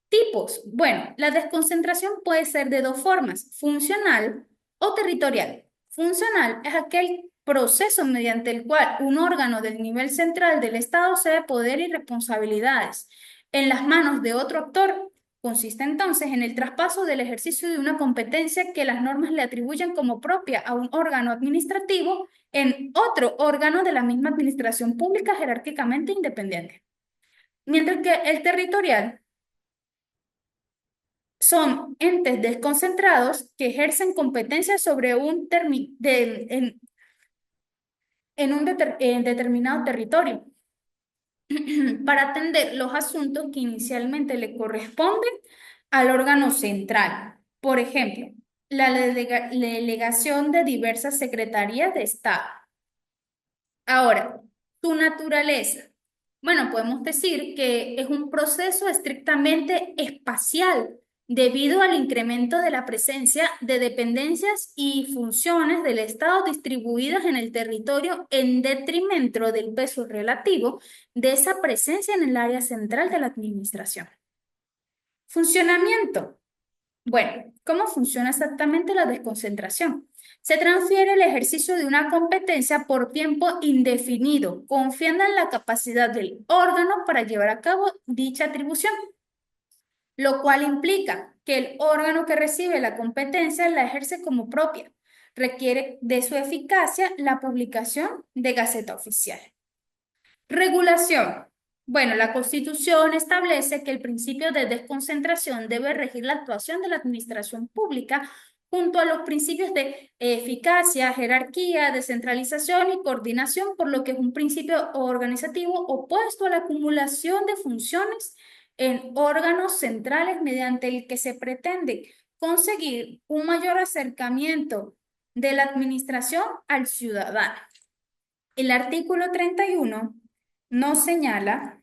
Tipos. Bueno, la desconcentración puede ser de dos formas, funcional o territorial. Funcional es aquel proceso mediante el cual un órgano del nivel central del Estado cede poder y responsabilidades en las manos de otro actor. Consiste entonces en el traspaso del ejercicio de una competencia que las normas le atribuyen como propia a un órgano administrativo en otro órgano de la misma administración pública jerárquicamente independiente. Mientras que el territorial son entes desconcentrados que ejercen competencia sobre en determinado territorio para atender los asuntos que inicialmente le corresponden al órgano central. Por ejemplo, la delegación de diversas secretarías de Estado. Ahora, tu naturaleza. Bueno, podemos decir que es un proceso estrictamente espacial debido al incremento de la presencia de dependencias y funciones del Estado distribuidas en el territorio en detrimento del peso relativo de esa presencia en el área central de la administración. Funcionamiento. Bueno, ¿cómo funciona exactamente la desconcentración? Se transfiere el ejercicio de una competencia por tiempo indefinido, confiando en la capacidad del órgano para llevar a cabo dicha atribución, lo cual implica que el órgano que recibe la competencia la ejerce como propia. Requiere de su eficacia la publicación de Gaceta Oficial. Regulación. Bueno, la Constitución establece que el principio de desconcentración debe regir la actuación de la administración pública junto a los principios de eficacia, jerarquía, descentralización y coordinación, por lo que es un principio organizativo opuesto a la acumulación de funciones en órganos centrales mediante el que se pretende conseguir un mayor acercamiento de la administración al ciudadano. El artículo 31 nos señala: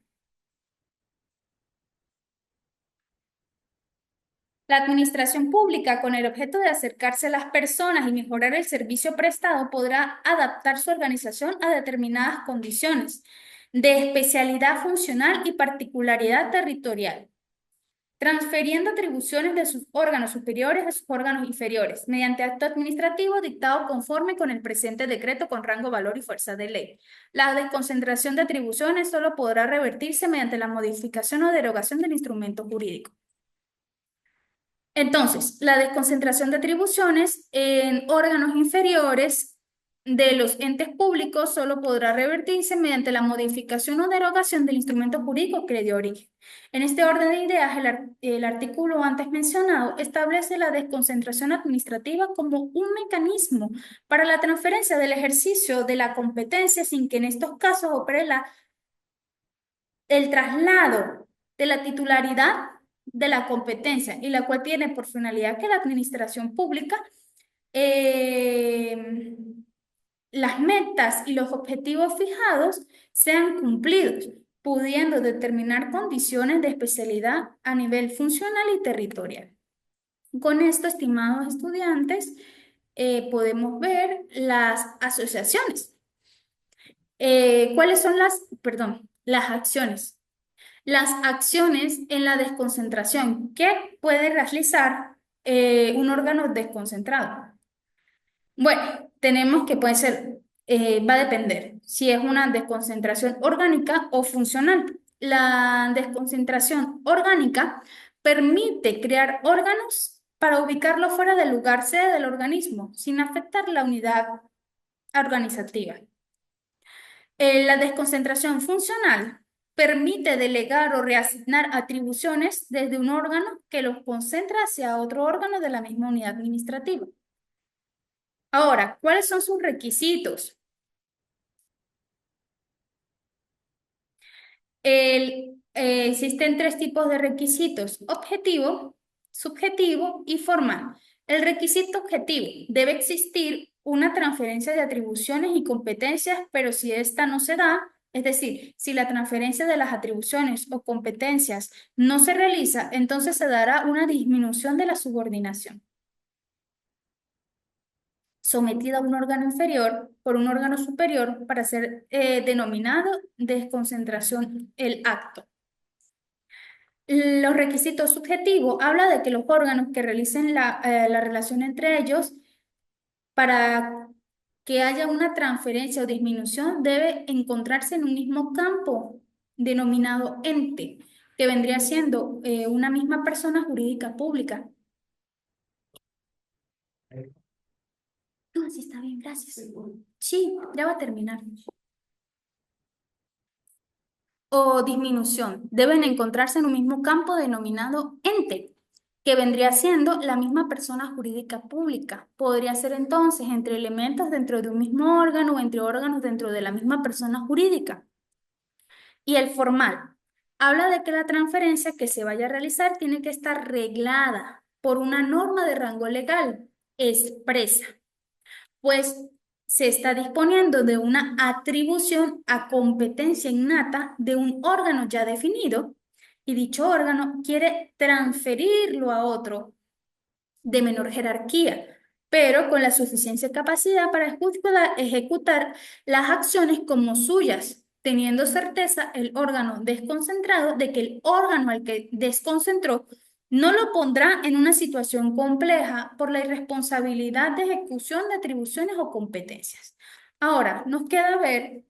la administración pública, con el objeto de acercarse a las personas y mejorar el servicio prestado, podrá adaptar su organización a determinadas condiciones de especialidad funcional y particularidad territorial, transfiriendo atribuciones de sus órganos superiores a sus órganos inferiores, mediante acto administrativo dictado conforme con el presente decreto con rango, valor y fuerza de ley. La desconcentración de atribuciones solo podrá revertirse mediante la modificación o derogación del instrumento jurídico. Entonces, la desconcentración de atribuciones en órganos inferiores de los entes públicos solo podrá revertirse mediante la modificación o derogación del instrumento jurídico que le dio origen. En este orden de ideas, el artículo antes mencionado establece la desconcentración administrativa como un mecanismo para la transferencia del ejercicio de la competencia sin que en estos casos opere el traslado de la titularidad de la competencia, y la cual tiene por finalidad que la administración pública, eh, las metas y los objetivos fijados sean cumplidos, pudiendo determinar condiciones de especialidad a nivel funcional y territorial. Con esto, estimados estudiantes, podemos ver las asociaciones. ¿Cuáles son las acciones? Las acciones en la desconcentración. ¿Qué puede realizar un órgano desconcentrado? Bueno, tenemos que puede ser, va a depender si es una desconcentración orgánica o funcional. La desconcentración orgánica permite crear órganos para ubicarlo fuera del lugar sede del organismo, sin afectar la unidad organizativa. La desconcentración funcional permite delegar o reasignar atribuciones desde un órgano que los concentra hacia otro órgano de la misma unidad administrativa. Ahora, ¿cuáles son sus requisitos? Existen tres tipos de requisitos: objetivo, subjetivo y formal. El requisito objetivo: debe existir una transferencia de atribuciones y competencias, pero si esta no se da, es decir, si la transferencia de las atribuciones o competencias no se realiza, entonces se dará una disminución de la subordinación sometida a un órgano inferior por un órgano superior para ser denominado desconcentración el acto. Los requisitos subjetivos habla de que los órganos que realicen la relación entre ellos para que haya una transferencia o disminución debe encontrarse en un mismo campo denominado ente, que vendría siendo una misma persona jurídica pública. No, sí está bien, gracias. Sí, ya va a terminar. O disminución deben encontrarse en un mismo campo denominado ente, que vendría siendo la misma persona jurídica pública. Podría ser entonces entre elementos dentro de un mismo órgano o entre órganos dentro de la misma persona jurídica. Y el formal habla de que la transferencia que se vaya a realizar tiene que estar reglada por una norma de rango legal expresa, pues se está disponiendo de una atribución a competencia innata de un órgano ya definido, y dicho órgano quiere transferirlo a otro de menor jerarquía, pero con la suficiente capacidad para ejecutar las acciones como suyas, teniendo certeza el órgano desconcentrado de que el órgano al que desconcentró no lo pondrá en una situación compleja por la irresponsabilidad de ejecución de atribuciones o competencias. Ahora, nos queda ver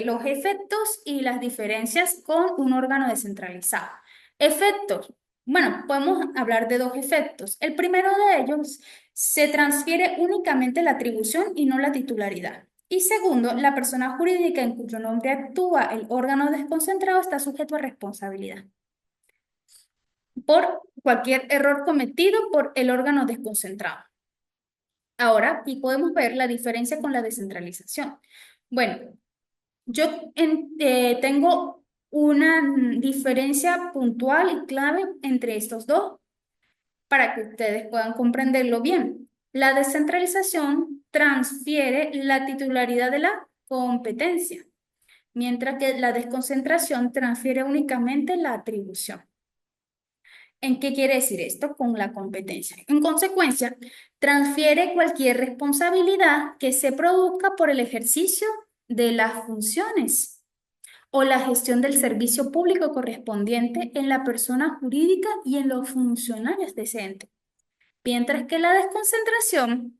los efectos y las diferencias con un órgano descentralizado. Efectos. Bueno, podemos hablar de dos efectos. El primero de ellos: se transfiere únicamente la atribución y no la titularidad. Y segundo, la persona jurídica en cuyo nombre actúa el órgano desconcentrado está sujeto a responsabilidad. por cualquier error cometido por el órgano desconcentrado. Ahora, y podemos ver la diferencia con la descentralización. Bueno, tengo una diferencia puntual y clave entre estos dos para que ustedes puedan comprenderlo bien. La descentralización transfiere la titularidad de la competencia, mientras que la desconcentración transfiere únicamente la atribución. ¿En qué quiere decir esto con la competencia? En consecuencia, transfiere cualquier responsabilidad que se produzca por el ejercicio de las funciones o la gestión del servicio público correspondiente en la persona jurídica y en los funcionarios de ese ente. Mientras que la desconcentración,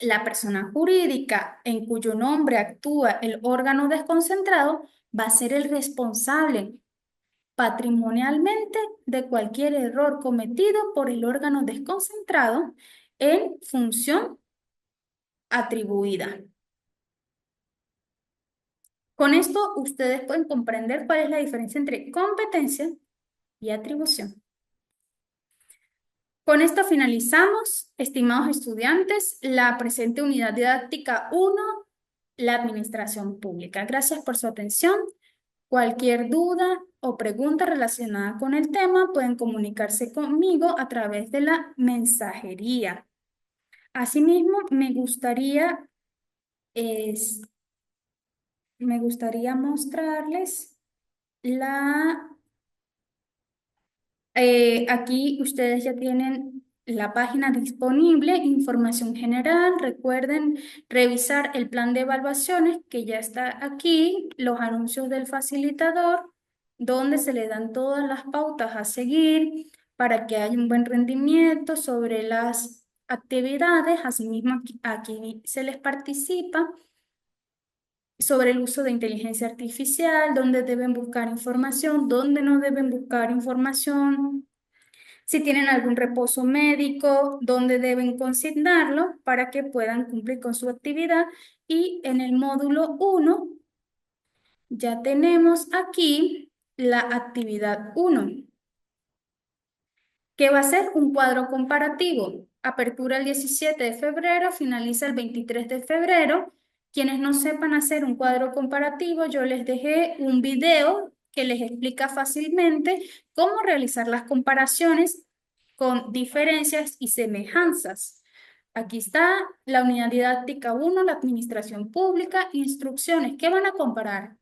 la persona jurídica en cuyo nombre actúa el órgano desconcentrado va a ser el responsable patrimonialmente de cualquier error cometido por el órgano desconcentrado en función atribuida. Con esto ustedes pueden comprender cuál es la diferencia entre competencia y atribución. Con esto finalizamos, estimados estudiantes, la presente unidad didáctica 1, la administración pública. Gracias por su atención. Cualquier duda o pregunta relacionada con el tema pueden comunicarse conmigo a través de la mensajería. Asimismo, es- me gustaría mostrarles la aquí ustedes ya tienen la página disponible, información general. Recuerden revisar el plan de evaluaciones que ya está aquí, los anuncios del facilitador, donde se le dan todas las pautas a seguir para que haya un buen rendimiento sobre las actividades. Asimismo, aquí se les participa sobre el uso de inteligencia artificial, dónde deben buscar información, dónde no deben buscar información, si tienen algún reposo médico, dónde deben consignarlo para que puedan cumplir con su actividad. Y en el módulo 1 ya tenemos aquí la actividad 1, que va a ser un cuadro comparativo. Apertura el 17 de febrero, finaliza el 23 de febrero. Quienes no sepan hacer un cuadro comparativo, yo les dejé un video que les explica fácilmente cómo realizar las comparaciones con diferencias y semejanzas. Aquí está la unidad didáctica 1, la administración pública, instrucciones. ¿Qué van a comparar?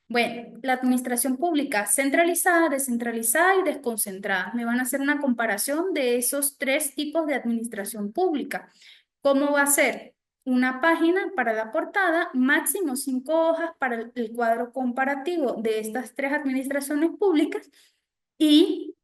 Bueno, la administración pública centralizada, descentralizada y desconcentrada. Me van a hacer una comparación de esos tres tipos de administración pública. ¿Cómo va a ser? Una página para la portada, máximo 5 hojas para el cuadro comparativo de estas tres administraciones públicas y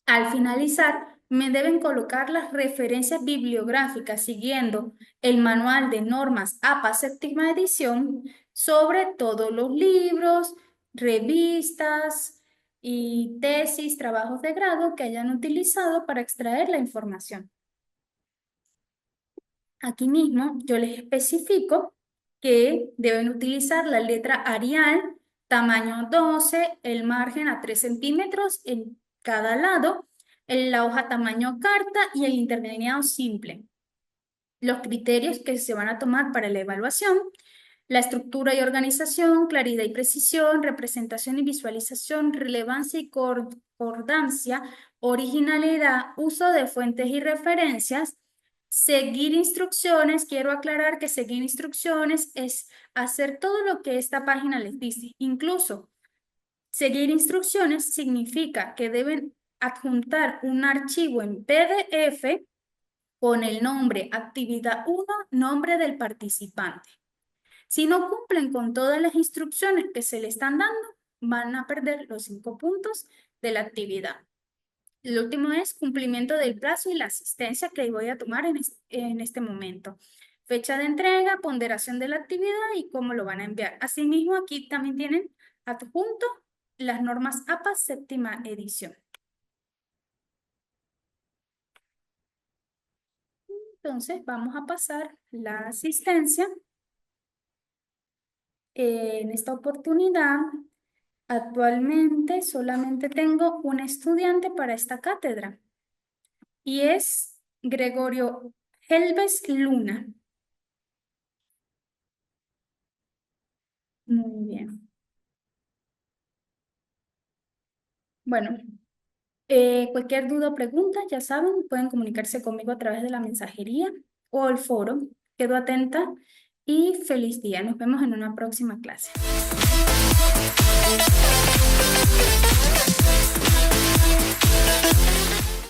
al finalizar, me deben colocar las referencias bibliográficas siguiendo el manual de normas APA séptima edición sobre todos los libros, revistas y tesis, trabajos de grado que hayan utilizado para extraer la información. Aquí mismo yo les especifico que deben utilizar la letra Arial, tamaño 12, el margen a 3 centímetros en cada lado, la hoja tamaño carta y el interlineado simple. Los criterios que se van a tomar para la evaluación: la estructura y organización, claridad y precisión, representación y visualización, relevancia y concordancia, originalidad, uso de fuentes y referencias, seguir instrucciones. Quiero aclarar que seguir instrucciones es hacer todo lo que esta página les dice. Incluso seguir instrucciones significa que deben adjuntar un archivo en PDF con el nombre actividad 1, nombre del participante. Si no cumplen con todas las instrucciones que se le están dando, van a perder los 5 puntos de la actividad. El último es cumplimiento del plazo y la asistencia que voy a tomar en este momento. Fecha de entrega, ponderación de la actividad y cómo lo van a enviar. Asimismo, aquí también tienen adjunto las normas APA séptima edición. Entonces, vamos a pasar la asistencia. En esta oportunidad Actualmente solamente tengo un estudiante para esta cátedra y es Gregorio Helves Luna. Muy bien. Bueno, cualquier duda o pregunta, ya saben, pueden comunicarse conmigo a través de la mensajería o el foro. Quedo atenta y feliz día. Nos vemos en una próxima clase.